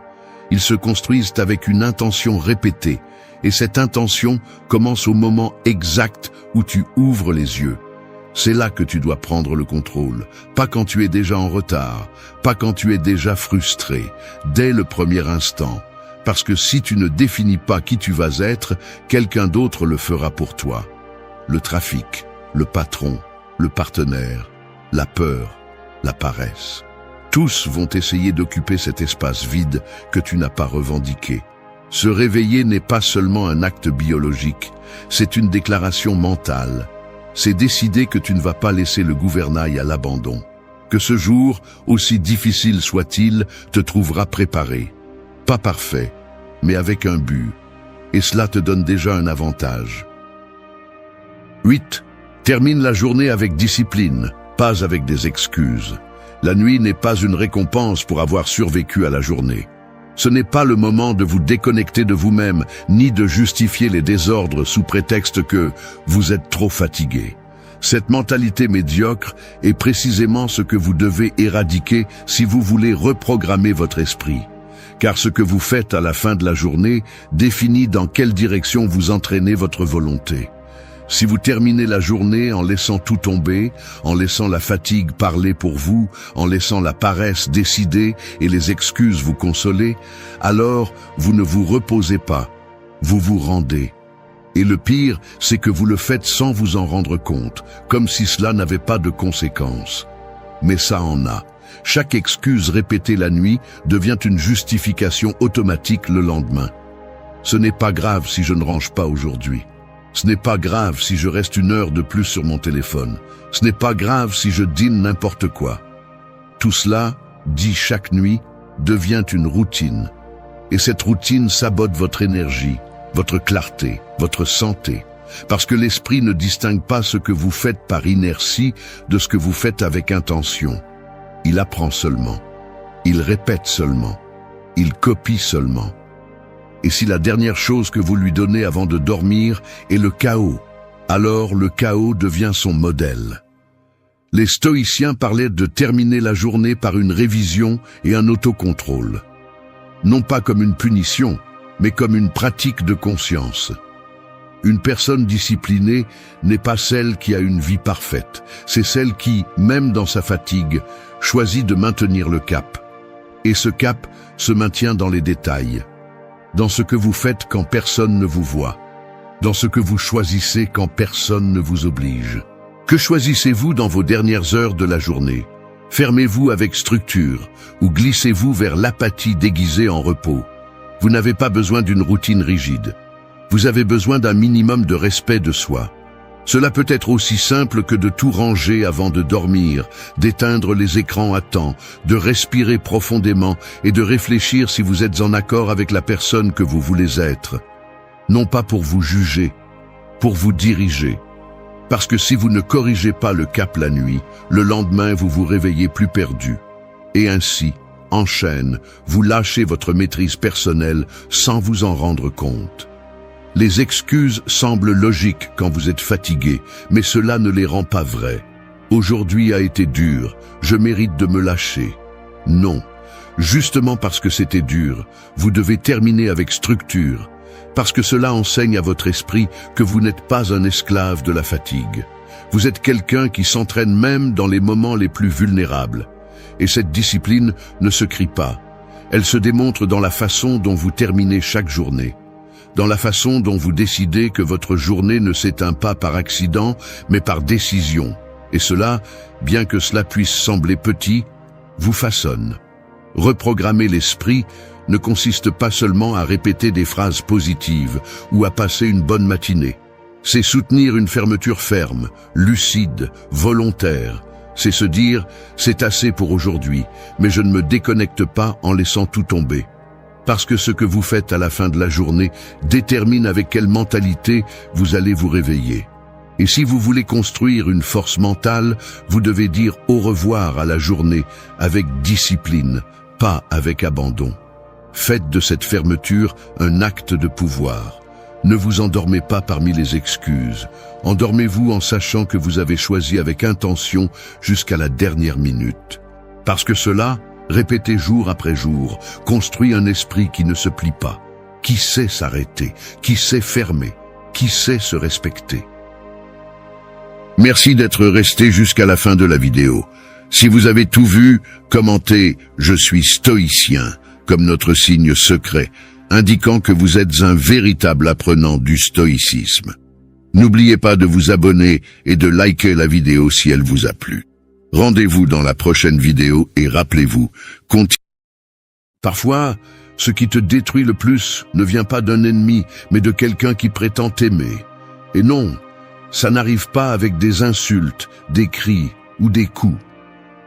Ils se construisent avec une intention répétée. Et cette intention commence au moment exact où tu ouvres les yeux. C'est là que tu dois prendre le contrôle, pas quand tu es déjà en retard, pas quand tu es déjà frustré, dès le premier instant. Parce que si tu ne définis pas qui tu vas être, quelqu'un d'autre le fera pour toi. Le trafic, le patron, le partenaire, la peur, la paresse. Tous vont essayer d'occuper cet espace vide que tu n'as pas revendiqué. Se réveiller n'est pas seulement un acte biologique, c'est une déclaration mentale. C'est décider que tu ne vas pas laisser le gouvernail à l'abandon. Que ce jour, aussi difficile soit-il, te trouvera préparé. Pas parfait, mais avec un but. Et cela te donne déjà un avantage. 8. Termine la journée avec discipline, pas avec des excuses. La nuit n'est pas une récompense pour avoir survécu à la journée. Ce n'est pas le moment de vous déconnecter de vous-même, ni de justifier les désordres sous prétexte que vous êtes trop fatigué. Cette mentalité médiocre est précisément ce que vous devez éradiquer si vous voulez reprogrammer votre esprit. Car ce que vous faites à la fin de la journée définit dans quelle direction vous entraînez votre volonté. Si vous terminez la journée en laissant tout tomber, en laissant la fatigue parler pour vous, en laissant la paresse décider et les excuses vous consoler, alors vous ne vous reposez pas, vous vous rendez. Et le pire, c'est que vous le faites sans vous en rendre compte, comme si cela n'avait pas de conséquences. Mais ça en a. Chaque excuse répétée la nuit devient une justification automatique le lendemain. Ce n'est pas grave si je ne range pas aujourd'hui. Ce n'est pas grave si je reste 1 heure de plus sur mon téléphone. Ce n'est pas grave si je dîne n'importe quoi. Tout cela, dit chaque nuit, devient une routine. Et cette routine sabote votre énergie, votre clarté, votre santé. Parce que l'esprit ne distingue pas ce que vous faites par inertie de ce que vous faites avec intention. Il apprend seulement. Il répète seulement. Il copie seulement. Et si la dernière chose que vous lui donnez avant de dormir est le chaos, alors le chaos devient son modèle. Les stoïciens parlaient de terminer la journée par une révision et un autocontrôle. Non pas comme une punition, mais comme une pratique de conscience. Une personne disciplinée n'est pas celle qui a une vie parfaite, c'est celle qui, même dans sa fatigue, choisit de maintenir le cap. Et ce cap se maintient dans les détails. Dans ce que vous faites quand personne ne vous voit, dans ce que vous choisissez quand personne ne vous oblige. Que choisissez-vous dans vos dernières heures de la journée? Fermez-vous avec structure ou glissez-vous vers l'apathie déguisée en repos? Vous n'avez pas besoin d'une routine rigide. Vous avez besoin d'un minimum de respect de soi. Cela peut être aussi simple que de tout ranger avant de dormir, d'éteindre les écrans à temps, de respirer profondément et de réfléchir si vous êtes en accord avec la personne que vous voulez être. Non pas pour vous juger, pour vous diriger. Parce que si vous ne corrigez pas le cap la nuit, le lendemain vous vous réveillez plus perdu. Et ainsi, en chaîne, vous lâchez votre maîtrise personnelle sans vous en rendre compte. Les excuses semblent logiques quand vous êtes fatigué, mais cela ne les rend pas vraies. Aujourd'hui a été dur, je mérite de me lâcher. Non, justement parce que c'était dur, vous devez terminer avec structure, parce que cela enseigne à votre esprit que vous n'êtes pas un esclave de la fatigue. Vous êtes quelqu'un qui s'entraîne même dans les moments les plus vulnérables. Et cette discipline ne se crie pas, elle se démontre dans la façon dont vous terminez chaque journée. Dans la façon dont vous décidez que votre journée ne s'éteint pas par accident, mais par décision. Et cela, bien que cela puisse sembler petit, vous façonne. Reprogrammer l'esprit ne consiste pas seulement à répéter des phrases positives ou à passer une bonne matinée. C'est soutenir une fermeture ferme, lucide, volontaire. C'est se dire « c'est assez pour aujourd'hui, mais je ne me déconnecte pas en laissant tout tomber ». Parce que ce que vous faites à la fin de la journée détermine avec quelle mentalité vous allez vous réveiller. Et si vous voulez construire une force mentale, vous devez dire au revoir à la journée avec discipline, pas avec abandon. Faites de cette fermeture un acte de pouvoir. Ne vous endormez pas parmi les excuses. Endormez-vous en sachant que vous avez choisi avec intention jusqu'à la dernière minute. Parce que cela, répétez jour après jour, construit un esprit qui ne se plie pas, qui sait s'arrêter, qui sait fermer, qui sait se respecter. Merci d'être resté jusqu'à la fin de la vidéo. Si vous avez tout vu, commentez « Je suis stoïcien » comme notre signe secret, indiquant que vous êtes un véritable apprenant du stoïcisme. N'oubliez pas de vous abonner et de liker la vidéo si elle vous a plu. Rendez-vous dans la prochaine vidéo et rappelez-vous, Parfois, ce qui te détruit le plus ne vient pas d'un ennemi, mais de quelqu'un qui prétend t'aimer. Et non, ça n'arrive pas avec des insultes, des cris ou des coups.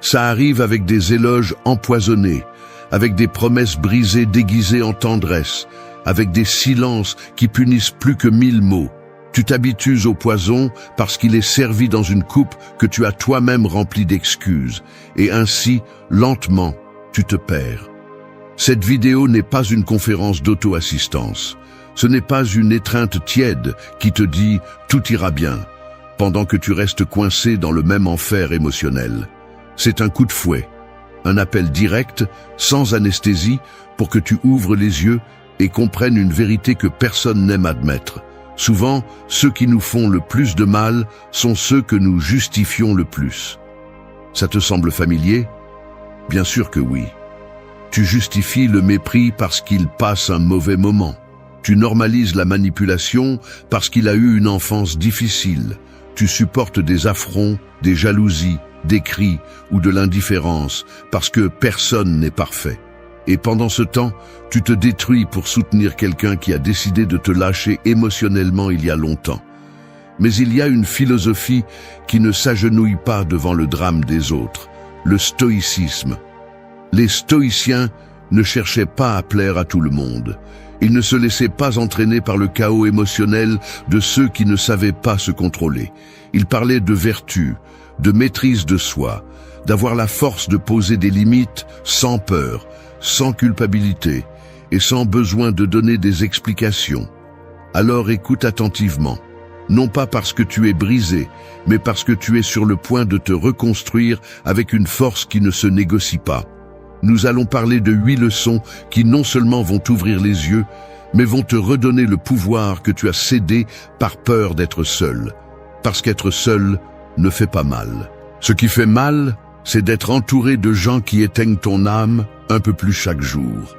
Ça arrive avec des éloges empoisonnés, avec des promesses brisées déguisées en tendresse, avec des silences qui punissent plus que 1000 mots. Tu t'habitues au poison parce qu'il est servi dans une coupe que tu as toi-même remplie d'excuses, et ainsi, lentement, tu te perds. Cette vidéo n'est pas une conférence d'auto-assistance. Ce n'est pas une étreinte tiède qui te dit « tout ira bien » pendant que tu restes coincé dans le même enfer émotionnel. C'est un coup de fouet, un appel direct, sans anesthésie, pour que tu ouvres les yeux et comprennes une vérité que personne n'aime admettre. Souvent, ceux qui nous font le plus de mal sont ceux que nous justifions le plus. Ça te semble familier? Bien sûr que oui. Tu justifies le mépris parce qu'il passe un mauvais moment. Tu normalises la manipulation parce qu'il a eu une enfance difficile. Tu supportes des affronts, des jalousies, des cris ou de l'indifférence parce que personne n'est parfait. Et pendant ce temps, tu te détruis pour soutenir quelqu'un qui a décidé de te lâcher émotionnellement il y a longtemps. Mais il y a une philosophie qui ne s'agenouille pas devant le drame des autres, le stoïcisme. Les stoïciens ne cherchaient pas à plaire à tout le monde. Ils ne se laissaient pas entraîner par le chaos émotionnel de ceux qui ne savaient pas se contrôler. Ils parlaient de vertu, de maîtrise de soi, d'avoir la force de poser des limites sans peur, sans culpabilité et sans besoin de donner des explications. Alors écoute attentivement, non pas parce que tu es brisé, mais parce que tu es sur le point de te reconstruire avec une force qui ne se négocie pas. Nous allons parler de 8 leçons qui non seulement vont t'ouvrir les yeux, mais vont te redonner le pouvoir que tu as cédé par peur d'être seul. Parce qu'être seul ne fait pas mal. Ce qui fait mal, c'est d'être entouré de gens qui éteignent ton âme un peu plus chaque jour.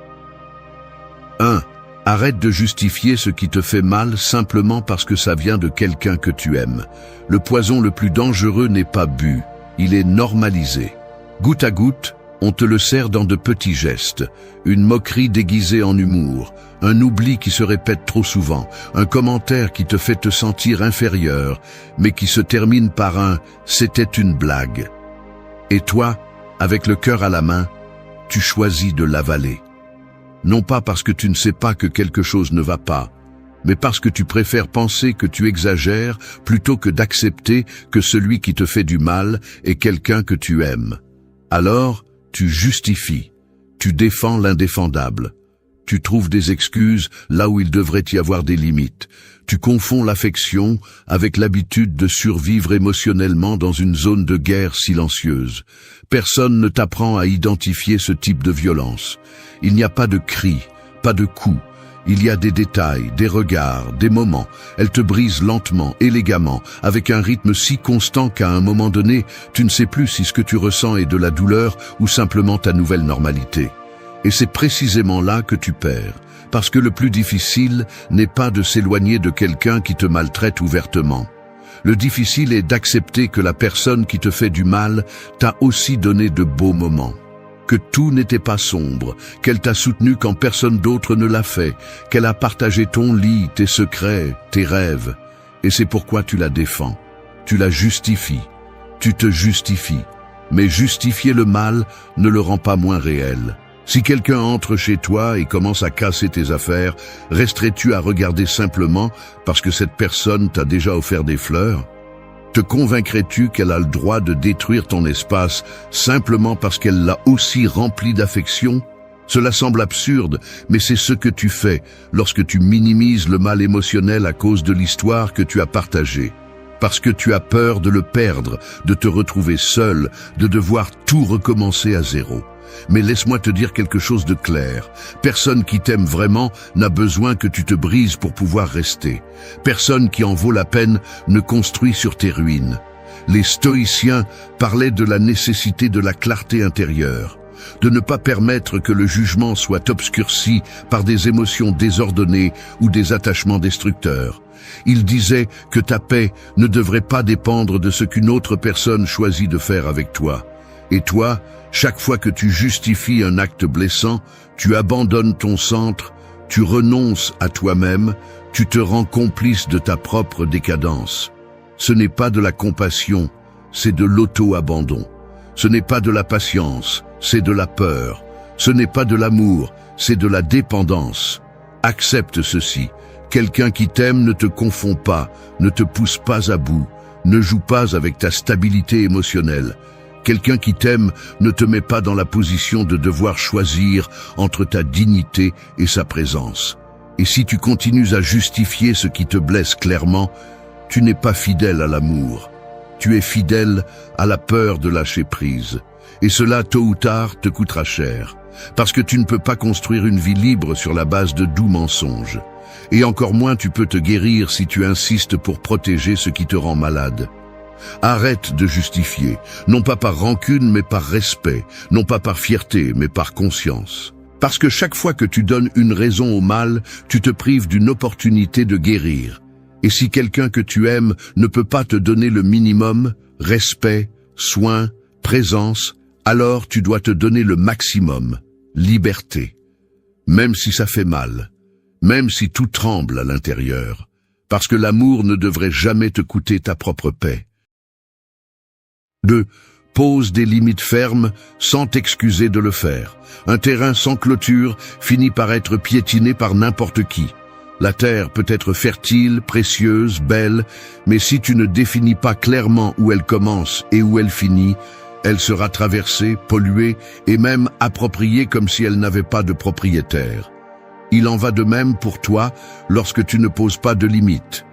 1. Arrête de justifier ce qui te fait mal simplement parce que ça vient de quelqu'un que tu aimes. Le poison le plus dangereux n'est pas bu, il est normalisé. Goutte à goutte, on te le sert dans de petits gestes, une moquerie déguisée en humour, un oubli qui se répète trop souvent, un commentaire qui te fait te sentir inférieur, mais qui se termine par un « c'était une blague ». Et toi, avec le cœur à la main, tu choisis de l'avaler. Non pas parce que tu ne sais pas que quelque chose ne va pas, mais parce que tu préfères penser que tu exagères plutôt que d'accepter que celui qui te fait du mal est quelqu'un que tu aimes. Alors, tu justifies, tu défends l'indéfendable, tu trouves des excuses là où il devrait y avoir des limites, tu confonds l'affection avec l'habitude de survivre émotionnellement dans une zone de guerre silencieuse. Personne ne t'apprend à identifier ce type de violence. Il n'y a pas de cris, pas de coups. Il y a des détails, des regards, des moments. Elle te brise lentement, élégamment, avec un rythme si constant qu'à un moment donné, tu ne sais plus si ce que tu ressens est de la douleur ou simplement ta nouvelle normalité. Et c'est précisément là que tu perds, parce que le plus difficile n'est pas de s'éloigner de quelqu'un qui te maltraite ouvertement. Le difficile est d'accepter que la personne qui te fait du mal t'a aussi donné de beaux moments. que tout n'était pas sombre, qu'elle t'a soutenu quand personne d'autre ne l'a fait, qu'elle a partagé ton lit, tes secrets, tes rêves. Et c'est pourquoi tu la défends. Tu la justifies. Tu te justifies. Mais justifier le mal ne le rend pas moins réel. Si quelqu'un entre chez toi et commence à casser tes affaires, resterais-tu à regarder simplement parce que cette personne t'a déjà offert des fleurs? Te convaincrais-tu qu'elle a le droit de détruire ton espace simplement parce qu'elle l'a aussi rempli d'affection? Cela semble absurde, mais c'est ce que tu fais lorsque tu minimises le mal émotionnel à cause de l'histoire que tu as partagée. Parce que tu as peur de le perdre, de te retrouver seul, de devoir tout recommencer à zéro. Mais laisse-moi te dire quelque chose de clair. Personne qui t'aime vraiment n'a besoin que tu te brises pour pouvoir rester. Personne qui en vaut la peine ne construit sur tes ruines. Les stoïciens parlaient de la nécessité de la clarté intérieure, de ne pas permettre que le jugement soit obscurci par des émotions désordonnées ou des attachements destructeurs. Ils disaient que ta paix ne devrait pas dépendre de ce qu'une autre personne choisit de faire avec toi. Et toi, chaque fois que tu justifies un acte blessant, tu abandonnes ton centre, tu renonces à toi-même, tu te rends complice de ta propre décadence. Ce n'est pas de la compassion, c'est de l'auto-abandon. Ce n'est pas de la patience, c'est de la peur. Ce n'est pas de l'amour, c'est de la dépendance. Accepte ceci. Quelqu'un qui t'aime ne te confond pas, ne te pousse pas à bout, ne joue pas avec ta stabilité émotionnelle. Quelqu'un qui t'aime ne te met pas dans la position de devoir choisir entre ta dignité et sa présence. Et si tu continues à justifier ce qui te blesse clairement, tu n'es pas fidèle à l'amour. Tu es fidèle à la peur de lâcher prise. Et cela, tôt ou tard, te coûtera cher. Parce que tu ne peux pas construire une vie libre sur la base de doux mensonges. Et encore moins tu peux te guérir si tu insistes pour protéger ce qui te rend malade. Arrête de justifier, non pas par rancune mais par respect, non pas par fierté mais par conscience. Parce que chaque fois que tu donnes une raison au mal, tu te prives d'une opportunité de guérir. Et si quelqu'un que tu aimes ne peut pas te donner le minimum, respect, soin, présence, alors tu dois te donner le maximum, liberté. Même si ça fait mal, même si tout tremble à l'intérieur, parce que l'amour ne devrait jamais te coûter ta propre paix. 2. Pose des limites fermes sans t'excuser de le faire. Un terrain sans clôture finit par être piétiné par n'importe qui. La terre peut être fertile, précieuse, belle, mais si tu ne définis pas clairement où elle commence et où elle finit, elle sera traversée, polluée et même appropriée comme si elle n'avait pas de propriétaire. Il en va de même pour toi lorsque tu ne poses pas de limites.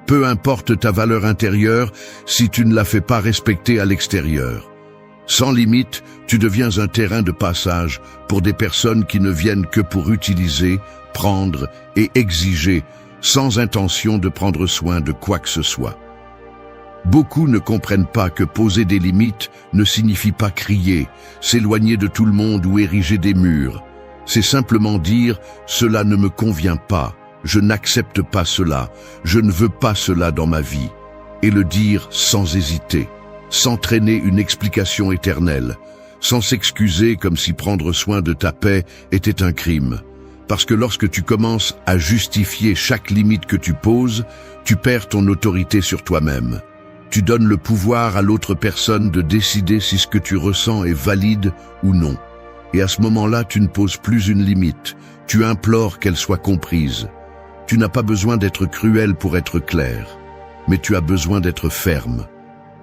Peu importe ta valeur intérieure si tu ne la fais pas respecter à l'extérieur. Sans limite, tu deviens un terrain de passage pour des personnes qui ne viennent que pour utiliser, prendre et exiger, sans intention de prendre soin de quoi que ce soit. Beaucoup ne comprennent pas que poser des limites ne signifie pas crier, s'éloigner de tout le monde ou ériger des murs. C'est simplement dire « cela ne me convient pas ». Je n'accepte pas cela, je ne veux pas cela dans ma vie. Et le dire sans hésiter, sans traîner une explication éternelle, sans s'excuser comme si prendre soin de ta paix était un crime. Parce que lorsque tu commences à justifier chaque limite que tu poses, tu perds ton autorité sur toi-même. Tu donnes le pouvoir à l'autre personne de décider si ce que tu ressens est valide ou non. Et à ce moment-là, tu ne poses plus une limite, tu implores qu'elle soit comprise. Tu n'as pas besoin d'être cruel pour être clair, mais tu as besoin d'être ferme.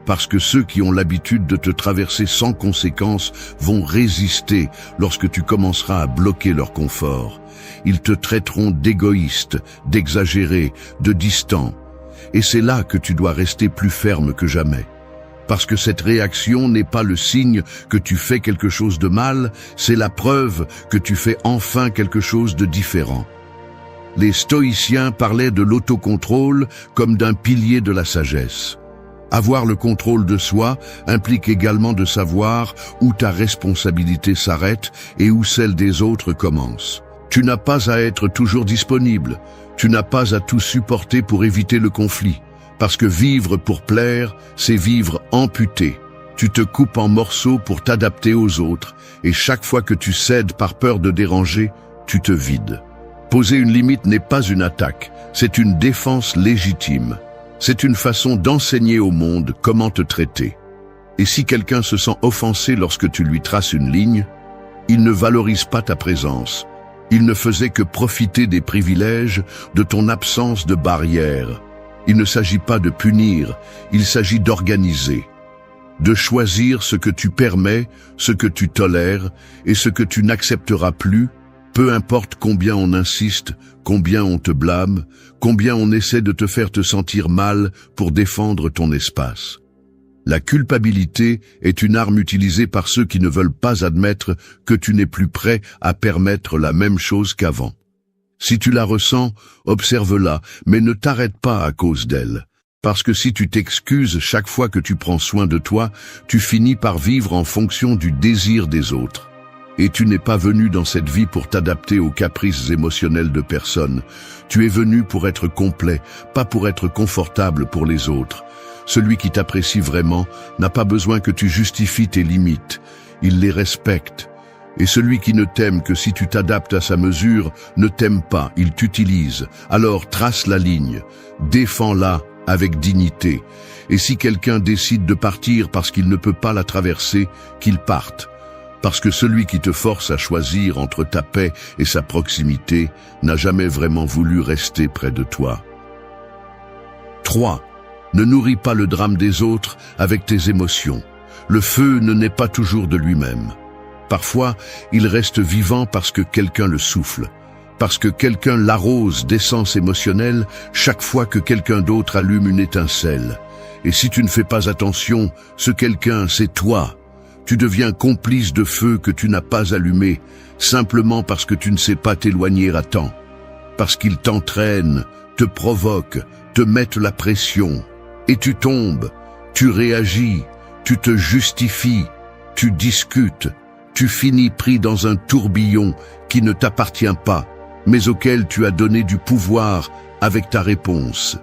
Parce que ceux qui ont l'habitude de te traverser sans conséquence vont résister lorsque tu commenceras à bloquer leur confort. Ils te traiteront d'égoïste, d'exagéré, de distant. Et c'est là que tu dois rester plus ferme que jamais. Parce que cette réaction n'est pas le signe que tu fais quelque chose de mal, c'est la preuve que tu fais enfin quelque chose de différent. Les stoïciens parlaient de l'autocontrôle comme d'un pilier de la sagesse. Avoir le contrôle de soi implique également de savoir où ta responsabilité s'arrête et où celle des autres commence. Tu n'as pas à être toujours disponible, tu n'as pas à tout supporter pour éviter le conflit, parce que vivre pour plaire, c'est vivre amputé. Tu te coupes en morceaux pour t'adapter aux autres, et chaque fois que tu cèdes par peur de déranger, tu te vides. Poser une limite n'est pas une attaque, c'est une défense légitime. C'est une façon d'enseigner au monde comment te traiter. Et si quelqu'un se sent offensé lorsque tu lui traces une ligne, il ne valorise pas ta présence. Il ne faisait que profiter des privilèges, de ton absence de barrière. Il ne s'agit pas de punir, il s'agit d'organiser. De choisir ce que tu permets, ce que tu tolères et ce que tu n'accepteras plus, peu importe combien on insiste, combien on te blâme, combien on essaie de te faire te sentir mal pour défendre ton espace. La culpabilité est une arme utilisée par ceux qui ne veulent pas admettre que tu n'es plus prêt à permettre la même chose qu'avant. Si tu la ressens, observe-la, mais ne t'arrête pas à cause d'elle. Parce que si tu t'excuses chaque fois que tu prends soin de toi, tu finis par vivre en fonction du désir des autres. Et tu n'es pas venu dans cette vie pour t'adapter aux caprices émotionnels de personne. Tu es venu pour être complet, pas pour être confortable pour les autres. Celui qui t'apprécie vraiment n'a pas besoin que tu justifies tes limites. Il les respecte. Et celui qui ne t'aime que si tu t'adaptes à sa mesure ne t'aime pas, il t'utilise. Alors trace la ligne, défends-la avec dignité. Et si quelqu'un décide de partir parce qu'il ne peut pas la traverser, qu'il parte. Parce que celui qui te force à choisir entre ta paix et sa proximité n'a jamais vraiment voulu rester près de toi. 3. Ne nourris pas le drame des autres avec tes émotions. Le feu ne naît pas toujours de lui-même. Parfois, il reste vivant parce que quelqu'un le souffle. Parce que quelqu'un l'arrose d'essence émotionnelle chaque fois que quelqu'un d'autre allume une étincelle. Et si tu ne fais pas attention, ce quelqu'un, c'est toi. Tu deviens complice de feu que tu n'as pas allumé, simplement parce que tu ne sais pas t'éloigner à temps. Parce qu'il t'entraîne, te provoque, te met la pression. Et tu tombes, tu réagis, tu te justifies, tu discutes, tu finis pris dans un tourbillon qui ne t'appartient pas, mais auquel tu as donné du pouvoir avec ta réponse.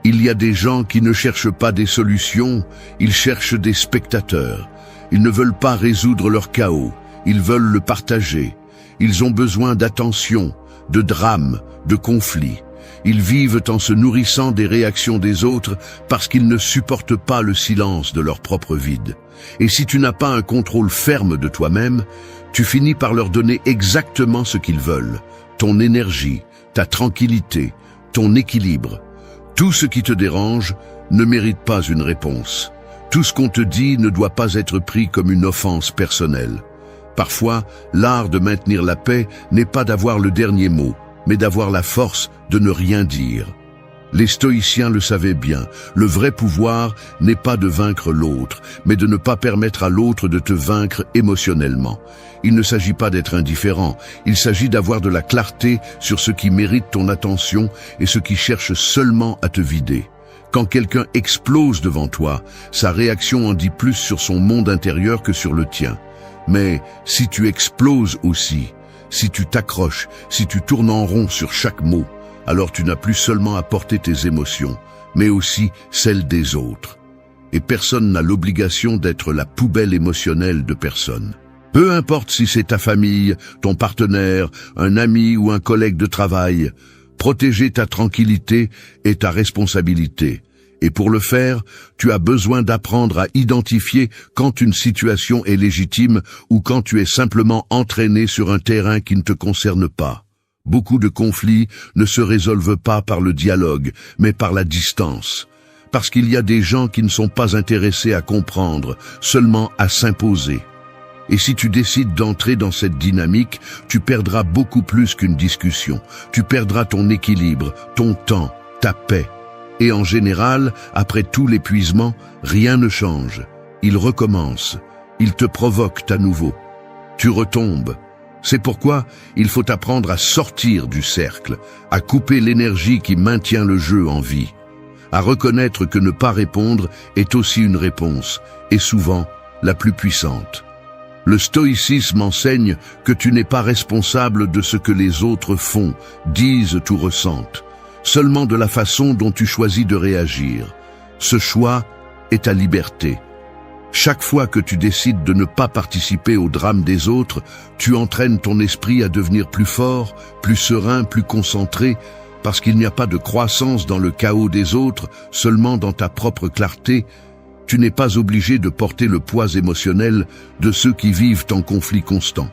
Il y a des gens qui ne cherchent pas des solutions, ils cherchent des spectateurs. Ils ne veulent pas résoudre leur chaos, ils veulent le partager. Ils ont besoin d'attention, de drame, de conflit. Ils vivent en se nourrissant des réactions des autres parce qu'ils ne supportent pas le silence de leur propre vide. Et si tu n'as pas un contrôle ferme de toi-même, tu finis par leur donner exactement ce qu'ils veulent. Ton énergie, ta tranquillité, ton équilibre. Tout ce qui te dérange ne mérite pas une réponse. Tout ce qu'on te dit ne doit pas être pris comme une offense personnelle. Parfois, l'art de maintenir la paix n'est pas d'avoir le dernier mot, mais d'avoir la force de ne rien dire. Les stoïciens le savaient bien, le vrai pouvoir n'est pas de vaincre l'autre, mais de ne pas permettre à l'autre de te vaincre émotionnellement. Il ne s'agit pas d'être indifférent, il s'agit d'avoir de la clarté sur ce qui mérite ton attention et ce qui cherche seulement à te vider. Quand quelqu'un explose devant toi, sa réaction en dit plus sur son monde intérieur que sur le tien. Mais si tu exploses aussi, si tu t'accroches, si tu tournes en rond sur chaque mot, alors tu n'as plus seulement à porter tes émotions, mais aussi celles des autres. Et personne n'a l'obligation d'être la poubelle émotionnelle de personne. Peu importe si c'est ta famille, ton partenaire, un ami ou un collègue de travail, protéger ta tranquillité est ta responsabilité. Et pour le faire, tu as besoin d'apprendre à identifier quand une situation est légitime ou quand tu es simplement entraîné sur un terrain qui ne te concerne pas. Beaucoup de conflits ne se résolvent pas par le dialogue, mais par la distance. Parce qu'il y a des gens qui ne sont pas intéressés à comprendre, seulement à s'imposer. Et si tu décides d'entrer dans cette dynamique, tu perdras beaucoup plus qu'une discussion. Tu perdras ton équilibre, ton temps, ta paix. Et en général, après tout l'épuisement, rien ne change. Il recommence. Il te provoque à nouveau. Tu retombes. C'est pourquoi il faut apprendre à sortir du cercle, à couper l'énergie qui maintient le jeu en vie, à reconnaître que ne pas répondre est aussi une réponse, et souvent la plus puissante. Le stoïcisme enseigne que tu n'es pas responsable de ce que les autres font, disent ou ressentent, seulement de la façon dont tu choisis de réagir. Ce choix est ta liberté. Chaque fois que tu décides de ne pas participer au drame des autres, tu entraînes ton esprit à devenir plus fort, plus serein, plus concentré, parce qu'il n'y a pas de croissance dans le chaos des autres, seulement dans ta propre clarté. Tu n'es pas obligé de porter le poids émotionnel de ceux qui vivent en conflit constant.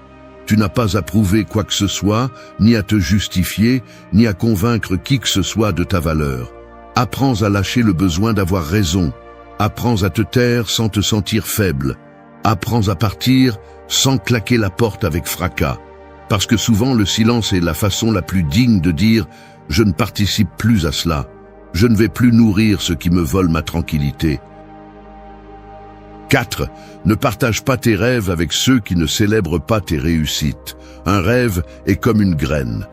Tu n'as pas à prouver quoi que ce soit, ni à te justifier, ni à convaincre qui que ce soit de ta valeur. Apprends à lâcher le besoin d'avoir raison. Apprends à te taire sans te sentir faible. Apprends à partir sans claquer la porte avec fracas. Parce que souvent le silence est la façon la plus digne de dire « Je ne participe plus à cela. Je ne vais plus nourrir ce qui me vole ma tranquillité. » 4. Ne partage pas tes rêves avec ceux qui ne célèbrent pas tes réussites. Un rêve est comme une graine.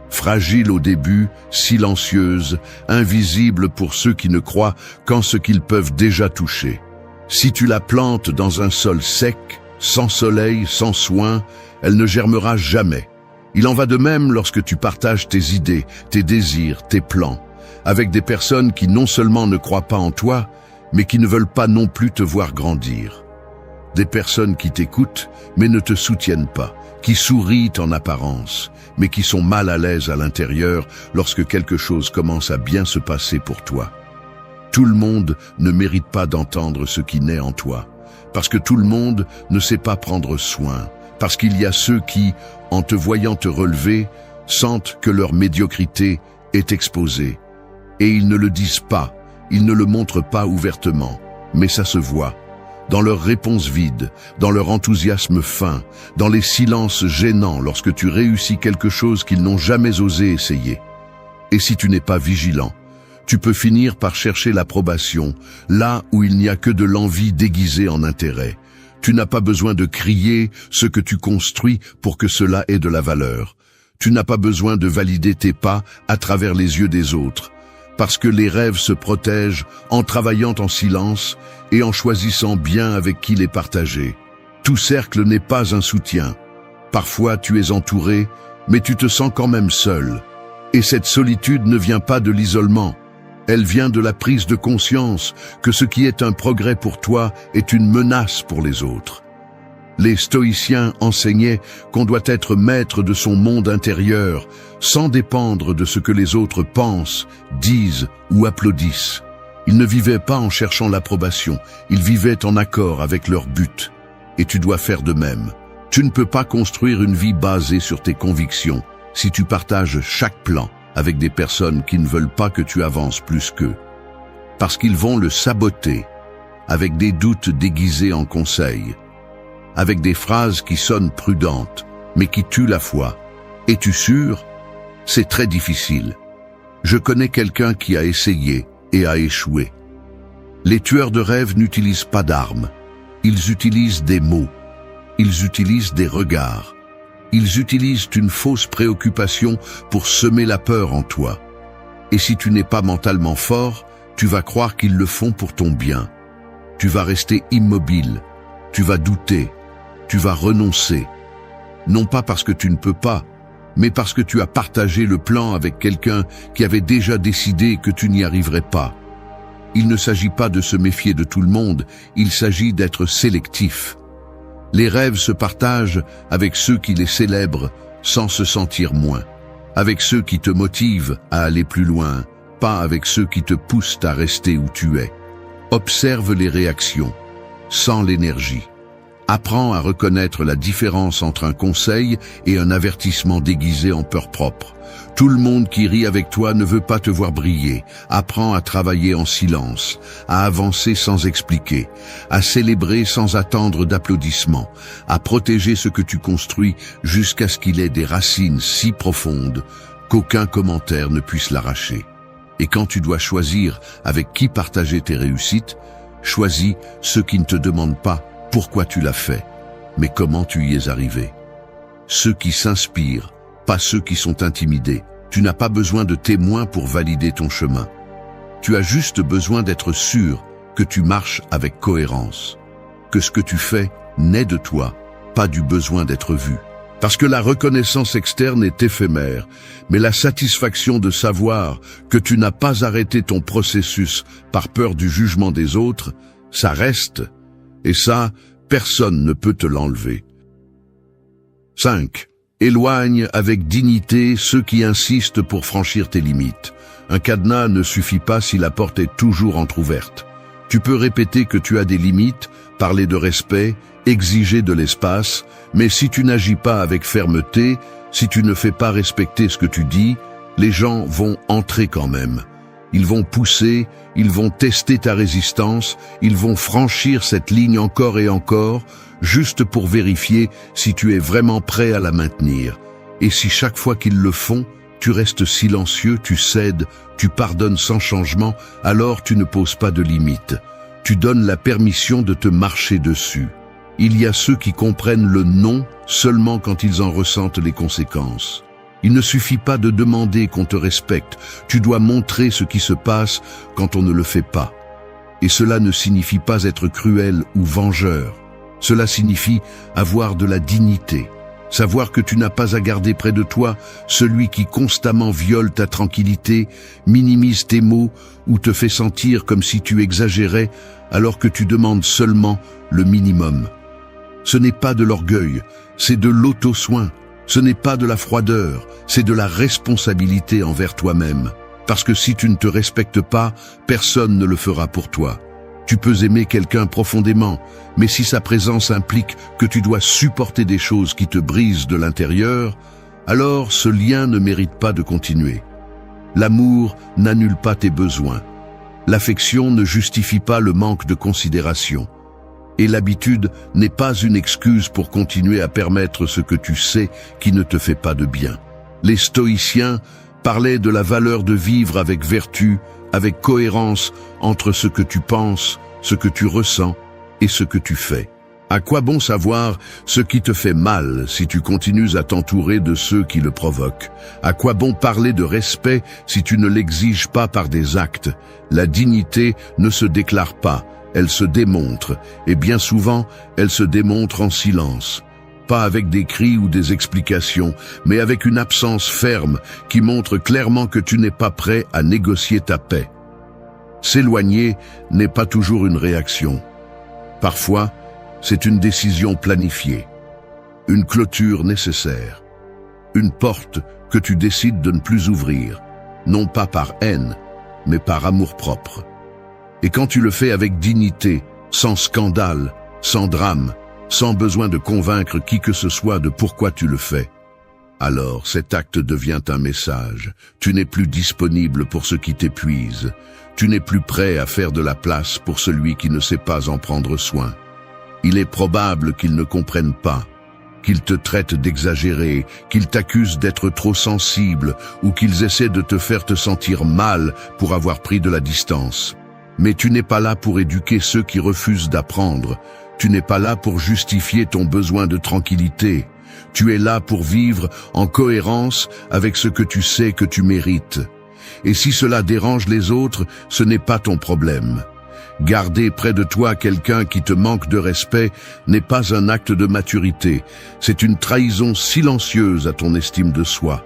Fragile au début, silencieuse, invisible pour ceux qui ne croient qu'en ce qu'ils peuvent déjà toucher. Si tu la plantes dans un sol sec, sans soleil, sans soin, elle ne germera jamais. Il en va de même lorsque tu partages tes idées, tes désirs, tes plans, avec des personnes qui non seulement ne croient pas en toi, mais qui ne veulent pas non plus te voir grandir. Des personnes qui t'écoutent, mais ne te soutiennent pas, qui sourient en apparence, mais qui sont mal à l'aise à l'intérieur lorsque quelque chose commence à bien se passer pour toi. Tout le monde ne mérite pas d'entendre ce qui naît en toi, parce que tout le monde ne sait pas prendre soin, parce qu'il y a ceux qui, en te voyant te relever, sentent que leur médiocrité est exposée. Et ils ne le disent pas, ils ne le montrent pas ouvertement, mais ça se voit. Dans leurs réponses vides, dans leur enthousiasme fin, dans les silences gênants lorsque tu réussis quelque chose qu'ils n'ont jamais osé essayer. Et si tu n'es pas vigilant, tu peux finir par chercher l'approbation, là où il n'y a que de l'envie déguisée en intérêt. Tu n'as pas besoin de crier ce que tu construis pour que cela ait de la valeur. Tu n'as pas besoin de valider tes pas à travers les yeux des autres. Parce que les rêves se protègent en travaillant en silence et en choisissant bien avec qui les partager. Tout cercle n'est pas un soutien. Parfois tu es entouré, mais tu te sens quand même seul. Et cette solitude ne vient pas de l'isolement. Elle vient de la prise de conscience que ce qui est un progrès pour toi est une menace pour les autres. Les stoïciens enseignaient qu'on doit être maître de son monde intérieur, sans dépendre de ce que les autres pensent, disent ou applaudissent. Ils ne vivaient pas en cherchant l'approbation, ils vivaient en accord avec leur but. Et tu dois faire de même. Tu ne peux pas construire une vie basée sur tes convictions si tu partages chaque plan avec des personnes qui ne veulent pas que tu avances plus qu'eux. Parce qu'ils vont le saboter, avec des doutes déguisés en conseils, avec des phrases qui sonnent prudentes, mais qui tuent la foi. Es-tu sûr? C'est très difficile. Je connais quelqu'un qui a essayé et a échoué. Les tueurs de rêves n'utilisent pas d'armes. Ils utilisent des mots. Ils utilisent des regards. Ils utilisent une fausse préoccupation pour semer la peur en toi. Et si tu n'es pas mentalement fort, tu vas croire qu'ils le font pour ton bien. Tu vas rester immobile. Tu vas douter. Tu vas renoncer. Non pas parce que tu ne peux pas, mais parce que tu as partagé le plan avec quelqu'un qui avait déjà décidé que tu n'y arriverais pas. Il ne s'agit pas de se méfier de tout le monde, il s'agit d'être sélectif. Les rêves se partagent avec ceux qui les célèbrent sans se sentir moins, avec ceux qui te motivent à aller plus loin, pas avec ceux qui te poussent à rester où tu es. Observe les réactions, sens l'énergie. Apprends à reconnaître la différence entre un conseil et un avertissement déguisé en peur propre. Tout le monde qui rit avec toi ne veut pas te voir briller. Apprends à travailler en silence, à avancer sans expliquer, à célébrer sans attendre d'applaudissements, à protéger ce que tu construis jusqu'à ce qu'il ait des racines si profondes qu'aucun commentaire ne puisse l'arracher. Et quand tu dois choisir avec qui partager tes réussites, choisis ceux qui ne te demandent pas pourquoi tu l'as fait, mais comment tu y es arrivé. Ceux qui s'inspirent, pas ceux qui sont intimidés. Tu n'as pas besoin de témoins pour valider ton chemin. Tu as juste besoin d'être sûr que tu marches avec cohérence, que ce que tu fais naît de toi, pas du besoin d'être vu. Parce que la reconnaissance externe est éphémère, mais la satisfaction de savoir que tu n'as pas arrêté ton processus par peur du jugement des autres, ça reste. Et ça, personne ne peut te l'enlever. 5. Éloigne avec dignité ceux qui insistent pour franchir tes limites. Un cadenas ne suffit pas si la porte est toujours entrouverte. Tu peux répéter que tu as des limites, parler de respect, exiger de l'espace, mais si tu n'agis pas avec fermeté, si tu ne fais pas respecter ce que tu dis, les gens vont entrer quand même. Ils vont pousser, ils vont tester ta résistance, ils vont franchir cette ligne encore et encore, juste pour vérifier si tu es vraiment prêt à la maintenir. Et si chaque fois qu'ils le font, tu restes silencieux, tu cèdes, tu pardonnes sans changement, alors tu ne poses pas de limites. Tu donnes la permission de te marcher dessus. Il y a ceux qui comprennent le non seulement quand ils en ressentent les conséquences. Il ne suffit pas de demander qu'on te respecte, tu dois montrer ce qui se passe quand on ne le fait pas. Et cela ne signifie pas être cruel ou vengeur. Cela signifie avoir de la dignité. Savoir que tu n'as pas à garder près de toi celui qui constamment viole ta tranquillité, minimise tes mots ou te fait sentir comme si tu exagérais alors que tu demandes seulement le minimum. Ce n'est pas de l'orgueil, c'est de l'auto-soin. Ce n'est pas de la froideur, c'est de la responsabilité envers toi-même. Parce que si tu ne te respectes pas, personne ne le fera pour toi. Tu peux aimer quelqu'un profondément, mais si sa présence implique que tu dois supporter des choses qui te brisent de l'intérieur, alors ce lien ne mérite pas de continuer. L'amour n'annule pas tes besoins. L'affection ne justifie pas le manque de considération. Et l'habitude n'est pas une excuse pour continuer à permettre ce que tu sais qui ne te fait pas de bien. Les stoïciens parlaient de la valeur de vivre avec vertu, avec cohérence entre ce que tu penses, ce que tu ressens et ce que tu fais. À quoi bon savoir ce qui te fait mal si tu continues à t'entourer de ceux qui le provoquent? À quoi bon parler de respect si tu ne l'exiges pas par des actes? La dignité ne se déclare pas, elle se démontre, et bien souvent, elle se démontre en silence. Pas avec des cris ou des explications, mais avec une absence ferme qui montre clairement que tu n'es pas prêt à négocier ta paix. S'éloigner n'est pas toujours une réaction. Parfois, c'est une décision planifiée, une clôture nécessaire, une porte que tu décides de ne plus ouvrir, non pas par haine, mais par amour-propre. Et quand tu le fais avec dignité, sans scandale, sans drame, sans besoin de convaincre qui que ce soit de pourquoi tu le fais, alors cet acte devient un message. Tu n'es plus disponible pour ce qui t'épuise. Tu n'es plus prêt à faire de la place pour celui qui ne sait pas en prendre soin. Il est probable qu'ils ne comprennent pas, qu'ils te traitent d'exagéré, qu'ils t'accusent d'être trop sensible ou qu'ils essaient de te faire te sentir mal pour avoir pris de la distance. Mais tu n'es pas là pour éduquer ceux qui refusent d'apprendre. Tu n'es pas là pour justifier ton besoin de tranquillité. Tu es là pour vivre en cohérence avec ce que tu sais que tu mérites. Et si cela dérange les autres, ce n'est pas ton problème. Garder près de toi quelqu'un qui te manque de respect n'est pas un acte de maturité. C'est une trahison silencieuse à ton estime de soi.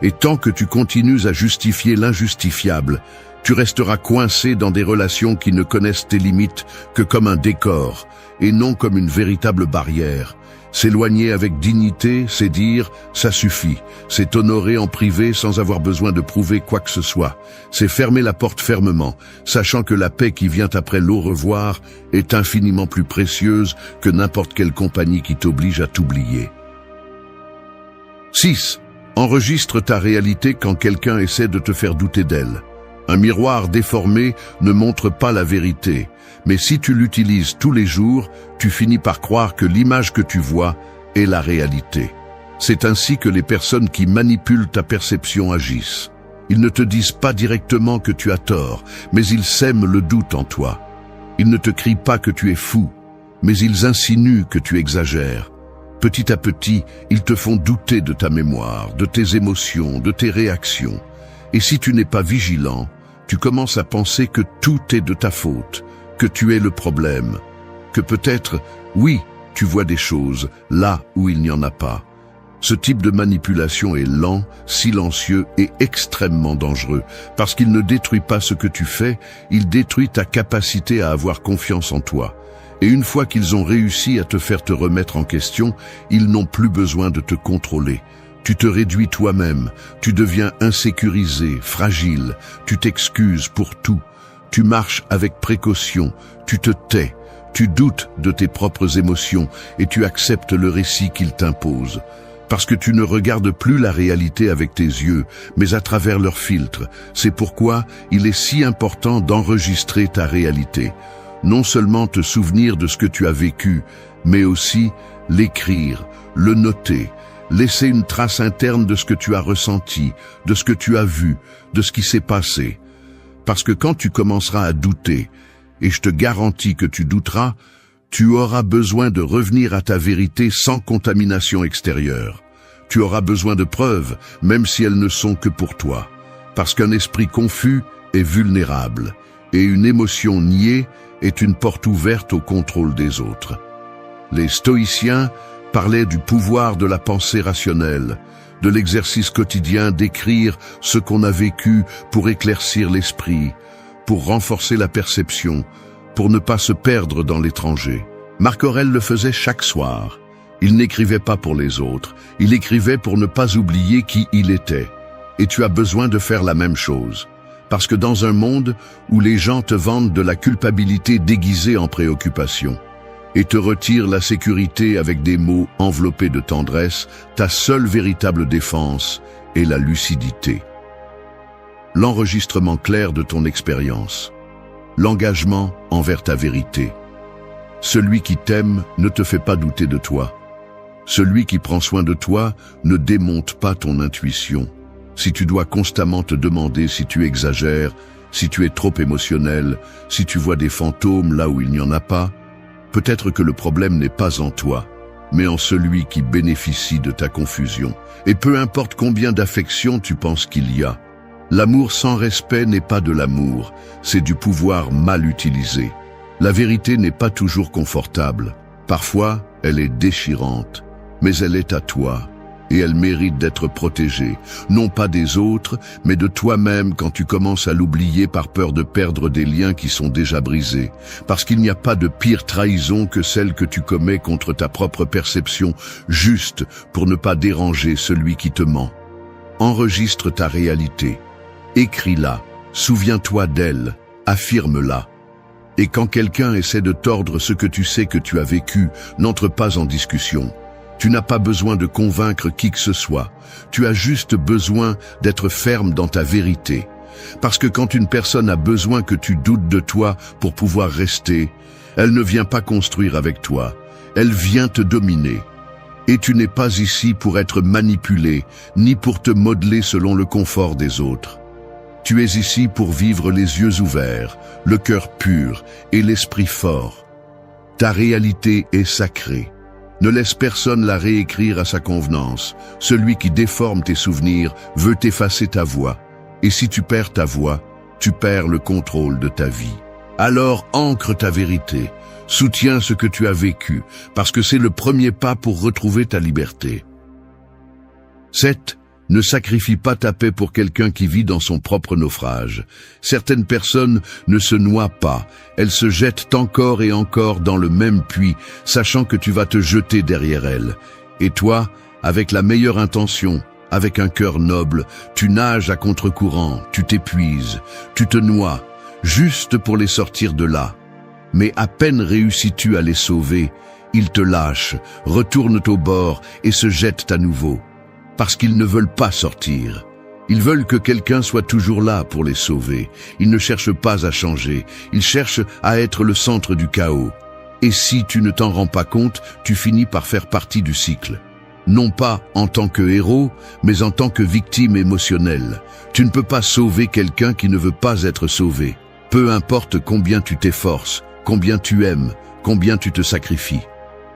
Et tant que tu continues à justifier l'injustifiable, tu resteras coincé dans des relations qui ne connaissent tes limites que comme un décor, et non comme une véritable barrière. S'éloigner avec dignité, c'est dire « ça suffit ». C'est honorer en privé sans avoir besoin de prouver quoi que ce soit. C'est fermer la porte fermement, sachant que la paix qui vient après l'au revoir est infiniment plus précieuse que n'importe quelle compagnie qui t'oblige à t'oublier. 6. Enregistre ta réalité quand quelqu'un essaie de te faire douter d'elle. Un miroir déformé ne montre pas la vérité, mais si tu l'utilises tous les jours, tu finis par croire que l'image que tu vois est la réalité. C'est ainsi que les personnes qui manipulent ta perception agissent. Ils ne te disent pas directement que tu as tort, mais ils sèment le doute en toi. Ils ne te crient pas que tu es fou, mais ils insinuent que tu exagères. Petit à petit, ils te font douter de ta mémoire, de tes émotions, de tes réactions. Et si tu n'es pas vigilant, tu commences à penser que tout est de ta faute, que tu es le problème, que peut-être, oui, tu vois des choses là où il n'y en a pas. Ce type de manipulation est lent, silencieux et extrêmement dangereux, parce qu'il ne détruit pas ce que tu fais, il détruit ta capacité à avoir confiance en toi. Et une fois qu'ils ont réussi à te faire te remettre en question, ils n'ont plus besoin de te contrôler. Tu te réduis toi-même, tu deviens insécurisé, fragile, tu t'excuses pour tout, tu marches avec précaution, tu te tais, tu doutes de tes propres émotions et tu acceptes le récit qu'ils t'imposent. Parce que tu ne regardes plus la réalité avec tes yeux, mais à travers leurs filtres. C'est pourquoi il est si important d'enregistrer ta réalité. Non seulement te souvenir de ce que tu as vécu, mais aussi l'écrire, le noter, laisser une trace interne de ce que tu as ressenti, de ce que tu as vu, de ce qui s'est passé. Parce que quand tu commenceras à douter, et je te garantis que tu douteras, tu auras besoin de revenir à ta vérité sans contamination extérieure. Tu auras besoin de preuves, même si elles ne sont que pour toi. Parce qu'un esprit confus est vulnérable, et une émotion niée est une porte ouverte au contrôle des autres. Les stoïciens parlaient du pouvoir de la pensée rationnelle, de l'exercice quotidien d'écrire ce qu'on a vécu pour éclaircir l'esprit, pour renforcer la perception, pour ne pas se perdre dans l'étranger. Marc Aurèle le faisait chaque soir. Il n'écrivait pas pour les autres, il écrivait pour ne pas oublier qui il était. Et tu as besoin de faire la même chose. Parce que dans un monde où les gens te vendent de la culpabilité déguisée en préoccupation et te retirent la sécurité avec des mots enveloppés de tendresse, ta seule véritable défense est la lucidité. L'enregistrement clair de ton expérience. L'engagement envers ta vérité. Celui qui t'aime ne te fait pas douter de toi. Celui qui prend soin de toi ne démonte pas ton intuition. Si tu dois constamment te demander si tu exagères, si tu es trop émotionnel, si tu vois des fantômes là où il n'y en a pas, peut-être que le problème n'est pas en toi, mais en celui qui bénéficie de ta confusion. Et peu importe combien d'affection tu penses qu'il y a, l'amour sans respect n'est pas de l'amour, c'est du pouvoir mal utilisé. La vérité n'est pas toujours confortable. Parfois, elle est déchirante, mais elle est à toi. Et elle mérite d'être protégée, non pas des autres, mais de toi-même quand tu commences à l'oublier par peur de perdre des liens qui sont déjà brisés. Parce qu'il n'y a pas de pire trahison que celle que tu commets contre ta propre perception, juste pour ne pas déranger celui qui te ment. Enregistre ta réalité, écris-la, souviens-toi d'elle, affirme-la. Et quand quelqu'un essaie de tordre ce que tu sais que tu as vécu, n'entre pas en discussion. Tu n'as pas besoin de convaincre qui que ce soit. Tu as juste besoin d'être ferme dans ta vérité. Parce que quand une personne a besoin que tu doutes de toi pour pouvoir rester, elle ne vient pas construire avec toi. Elle vient te dominer. Et tu n'es pas ici pour être manipulé, ni pour te modeler selon le confort des autres. Tu es ici pour vivre les yeux ouverts, le cœur pur et l'esprit fort. Ta réalité est sacrée. Ne laisse personne la réécrire à sa convenance. Celui qui déforme tes souvenirs veut effacer ta voix. Et si tu perds ta voix, tu perds le contrôle de ta vie. Alors ancre ta vérité, soutiens ce que tu as vécu, parce que c'est le premier pas pour retrouver ta liberté. 7. Ne sacrifie pas ta paix pour quelqu'un qui vit dans son propre naufrage. Certaines personnes ne se noient pas, elles se jettent encore et encore dans le même puits, sachant que tu vas te jeter derrière elles. Et toi, avec la meilleure intention, avec un cœur noble, tu nages à contre-courant, tu t'épuises, tu te noies, juste pour les sortir de là. Mais à peine réussis-tu à les sauver, ils te lâchent, retournent au bord et se jettent à nouveau. Parce qu'ils ne veulent pas sortir. Ils veulent que quelqu'un soit toujours là pour les sauver. Ils ne cherchent pas à changer. Ils cherchent à être le centre du chaos. Et si tu ne t'en rends pas compte, tu finis par faire partie du cycle. Non pas en tant que héros, mais en tant que victime émotionnelle. Tu ne peux pas sauver quelqu'un qui ne veut pas être sauvé. Peu importe combien tu t'efforces, combien tu aimes, combien tu te sacrifies.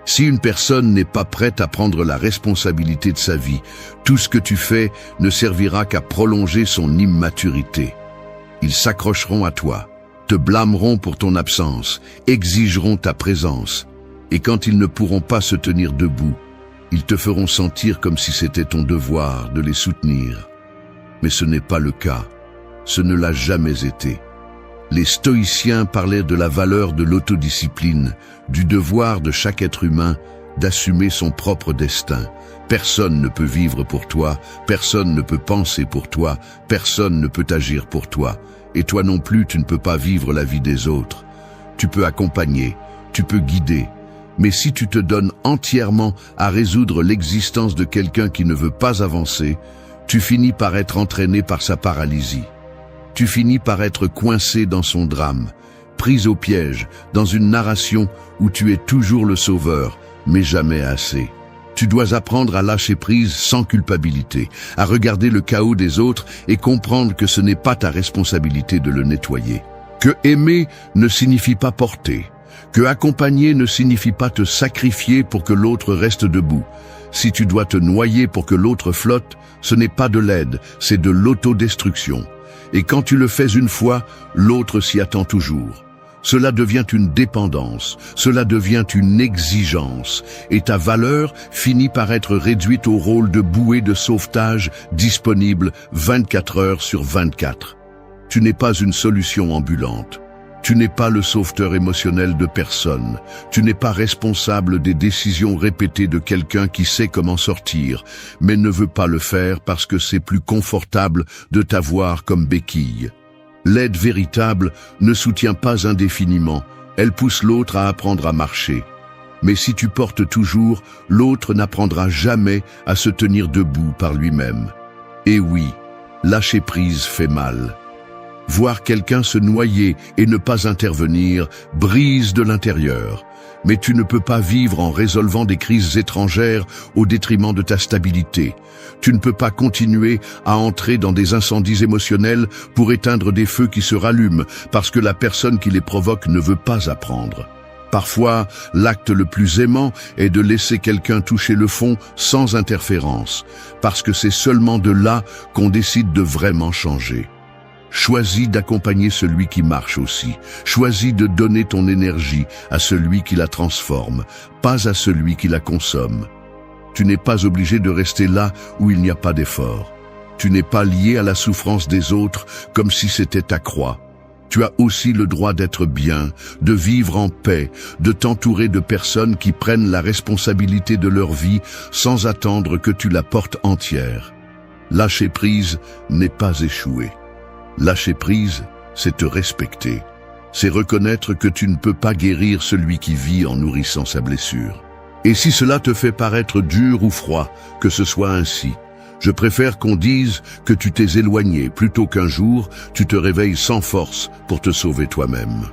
Si une personne n'est pas prête à prendre la responsabilité de sa vie, tout ce que tu fais ne servira qu'à prolonger son immaturité. Ils s'accrocheront à toi, te blâmeront pour ton absence, exigeront ta présence. Et quand ils ne pourront pas se tenir debout, ils te feront sentir comme si c'était ton devoir de les soutenir. Mais ce n'est pas le cas. Ce ne l'a jamais été. Les stoïciens parlaient de la valeur de l'autodiscipline, du devoir de chaque être humain d'assumer son propre destin. Personne ne peut vivre pour toi, personne ne peut penser pour toi, personne ne peut agir pour toi. Et toi non plus, tu ne peux pas vivre la vie des autres. Tu peux accompagner, tu peux guider. Mais si tu te donnes entièrement à résoudre l'existence de quelqu'un qui ne veut pas avancer, tu finis par être entraîné par sa paralysie. Tu finis par être coincé dans son drame, pris au piège, dans une narration où tu es toujours le sauveur, mais jamais assez. Tu dois apprendre à lâcher prise sans culpabilité, à regarder le chaos des autres et comprendre que ce n'est pas ta responsabilité de le nettoyer. Que aimer ne signifie pas porter, que accompagner ne signifie pas te sacrifier pour que l'autre reste debout. Si tu dois te noyer pour que l'autre flotte, ce n'est pas de l'aide, c'est de l'autodestruction. Et quand tu le fais une fois, l'autre s'y attend toujours. Cela devient une dépendance, cela devient une exigence, et ta valeur finit par être réduite au rôle de bouée de sauvetage disponible 24 heures sur 24. Tu n'es pas une solution ambulante. Tu n'es pas le sauveteur émotionnel de personne. Tu n'es pas responsable des décisions répétées de quelqu'un qui sait comment sortir, mais ne veut pas le faire parce que c'est plus confortable de t'avoir comme béquille. L'aide véritable ne soutient pas indéfiniment, elle pousse l'autre à apprendre à marcher. Mais si tu portes toujours, l'autre n'apprendra jamais à se tenir debout par lui-même. Et oui, lâcher prise fait mal. Voir quelqu'un se noyer et ne pas intervenir brise de l'intérieur. Mais tu ne peux pas vivre en résolvant des crises étrangères au détriment de ta stabilité. Tu ne peux pas continuer à entrer dans des incendies émotionnels pour éteindre des feux qui se rallument parce que la personne qui les provoque ne veut pas apprendre. Parfois, l'acte le plus aimant est de laisser quelqu'un toucher le fond sans interférence, parce que c'est seulement de là qu'on décide de vraiment changer. Choisis d'accompagner celui qui marche aussi. Choisis de donner ton énergie à celui qui la transforme, pas à celui qui la consomme. Tu n'es pas obligé de rester là où il n'y a pas d'effort. Tu n'es pas lié à la souffrance des autres comme si c'était ta croix. Tu as aussi le droit d'être bien, de vivre en paix, de t'entourer de personnes qui prennent la responsabilité de leur vie sans attendre que tu la portes entière. Lâcher prise n'est pas échouer. Lâcher prise, c'est te respecter. C'est reconnaître que tu ne peux pas guérir celui qui vit en nourrissant sa blessure. Et si cela te fait paraître dur ou froid, que ce soit ainsi. Je préfère qu'on dise que tu t'es éloigné plutôt qu'un jour tu te réveilles sans force pour te sauver toi-même.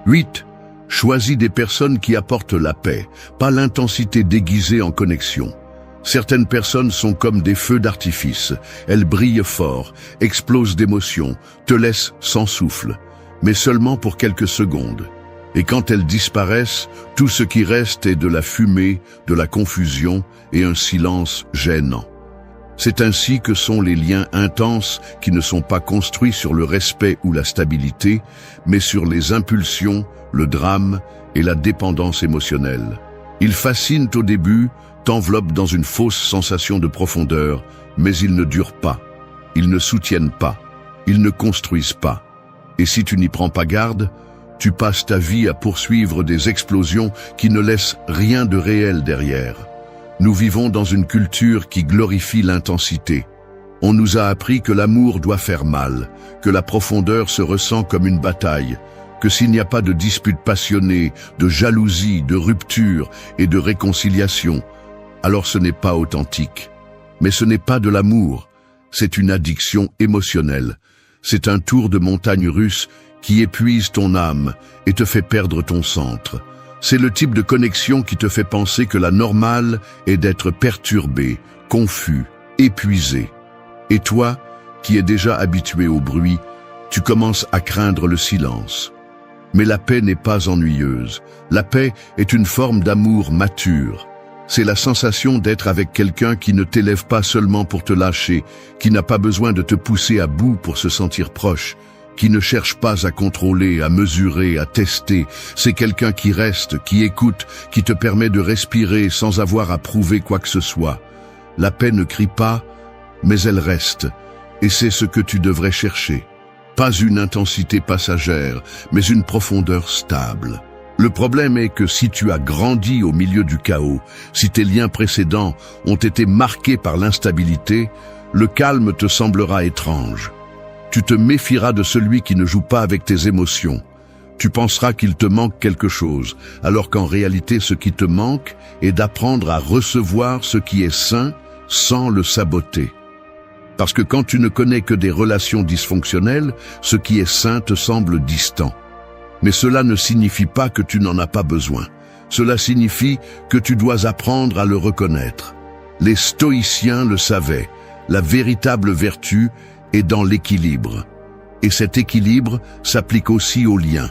8. Choisis des personnes qui apportent la paix, pas l'intensité déguisée en connexion. Certaines personnes sont comme des feux d'artifice. Elles brillent fort, explosent d'émotions, te laissent sans souffle, mais seulement pour quelques secondes. Et quand elles disparaissent, tout ce qui reste est de la fumée, de la confusion et un silence gênant. C'est ainsi que sont les liens intenses qui ne sont pas construits sur le respect ou la stabilité, mais sur les impulsions, le drame et la dépendance émotionnelle. Ils fascinent au début, t'enveloppent dans une fausse sensation de profondeur, mais ils ne durent pas, ils ne soutiennent pas, ils ne construisent pas. Et si tu n'y prends pas garde, tu passes ta vie à poursuivre des explosions qui ne laissent rien de réel derrière. Nous vivons dans une culture qui glorifie l'intensité. On nous a appris que l'amour doit faire mal, que la profondeur se ressent comme une bataille, que s'il n'y a pas de dispute passionnée, de jalousie, de rupture et de réconciliation, alors ce n'est pas authentique. Mais ce n'est pas de l'amour, c'est une addiction émotionnelle. C'est un tour de montagne russe qui épuise ton âme et te fait perdre ton centre. C'est le type de connexion qui te fait penser que la normale est d'être perturbé, confus, épuisé. Et toi, qui es déjà habitué au bruit, tu commences à craindre le silence. Mais la paix n'est pas ennuyeuse. La paix est une forme d'amour mature. C'est la sensation d'être avec quelqu'un qui ne t'élève pas seulement pour te lâcher, qui n'a pas besoin de te pousser à bout pour se sentir proche, qui ne cherche pas à contrôler, à mesurer, à tester. C'est quelqu'un qui reste, qui écoute, qui te permet de respirer sans avoir à prouver quoi que ce soit. La paix ne crie pas, mais elle reste, et c'est ce que tu devrais chercher. Pas une intensité passagère, mais une profondeur stable. Le problème est que si tu as grandi au milieu du chaos, si tes liens précédents ont été marqués par l'instabilité, le calme te semblera étrange. Tu te méfieras de celui qui ne joue pas avec tes émotions. Tu penseras qu'il te manque quelque chose, alors qu'en réalité ce qui te manque est d'apprendre à recevoir ce qui est sain sans le saboter. Parce que quand tu ne connais que des relations dysfonctionnelles, ce qui est sain te semble distant. Mais cela ne signifie pas que tu n'en as pas besoin. Cela signifie que tu dois apprendre à le reconnaître. Les stoïciens le savaient, la véritable vertu est dans l'équilibre. Et cet équilibre s'applique aussi aux liens.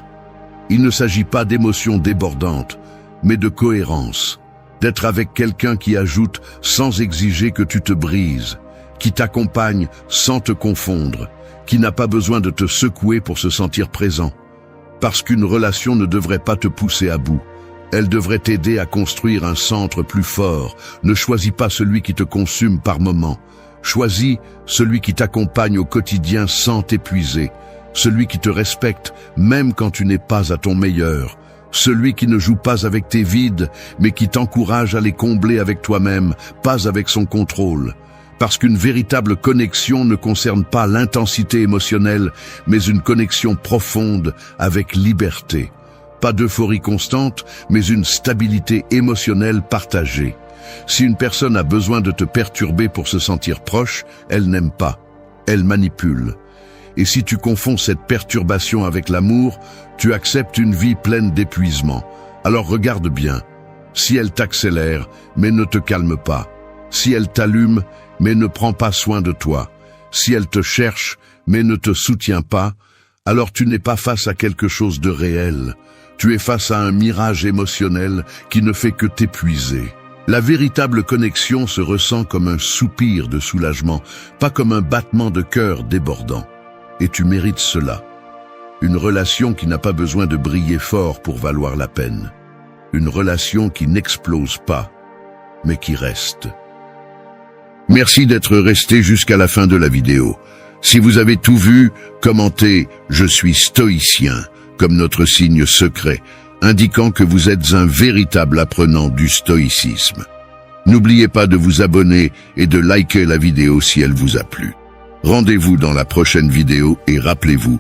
Il ne s'agit pas d'émotions débordantes, mais de cohérence. D'être avec quelqu'un qui ajoute sans exiger que tu te brises, qui t'accompagne sans te confondre, qui n'a pas besoin de te secouer pour se sentir présent. Parce qu'une relation ne devrait pas te pousser à bout. Elle devrait t'aider à construire un centre plus fort. Ne choisis pas celui qui te consume par moments. Choisis celui qui t'accompagne au quotidien sans t'épuiser. Celui qui te respecte même quand tu n'es pas à ton meilleur. Celui qui ne joue pas avec tes vides, mais qui t'encourage à les combler avec toi-même, pas avec son contrôle. Parce qu'une véritable connexion ne concerne pas l'intensité émotionnelle, mais une connexion profonde avec liberté. Pas d'euphorie constante, mais une stabilité émotionnelle partagée. Si une personne a besoin de te perturber pour se sentir proche, elle n'aime pas, elle manipule. Et si tu confonds cette perturbation avec l'amour, tu acceptes une vie pleine d'épuisement. Alors regarde bien. Si elle t'accélère, mais ne te calme pas. Si elle t'allume, mais ne prend pas soin de toi. Si elle te cherche, mais ne te soutient pas, alors tu n'es pas face à quelque chose de réel. Tu es face à un mirage émotionnel qui ne fait que t'épuiser. La véritable connexion se ressent comme un soupir de soulagement, pas comme un battement de cœur débordant. Et tu mérites cela. Une relation qui n'a pas besoin de briller fort pour valoir la peine. Une relation qui n'explose pas, mais qui reste. Merci d'être resté jusqu'à la fin de la vidéo. Si vous avez tout vu, commentez « Je suis stoïcien » comme notre signe secret, indiquant que vous êtes un véritable apprenant du stoïcisme. N'oubliez pas de vous abonner et de liker la vidéo si elle vous a plu. Rendez-vous dans la prochaine vidéo et rappelez-vous,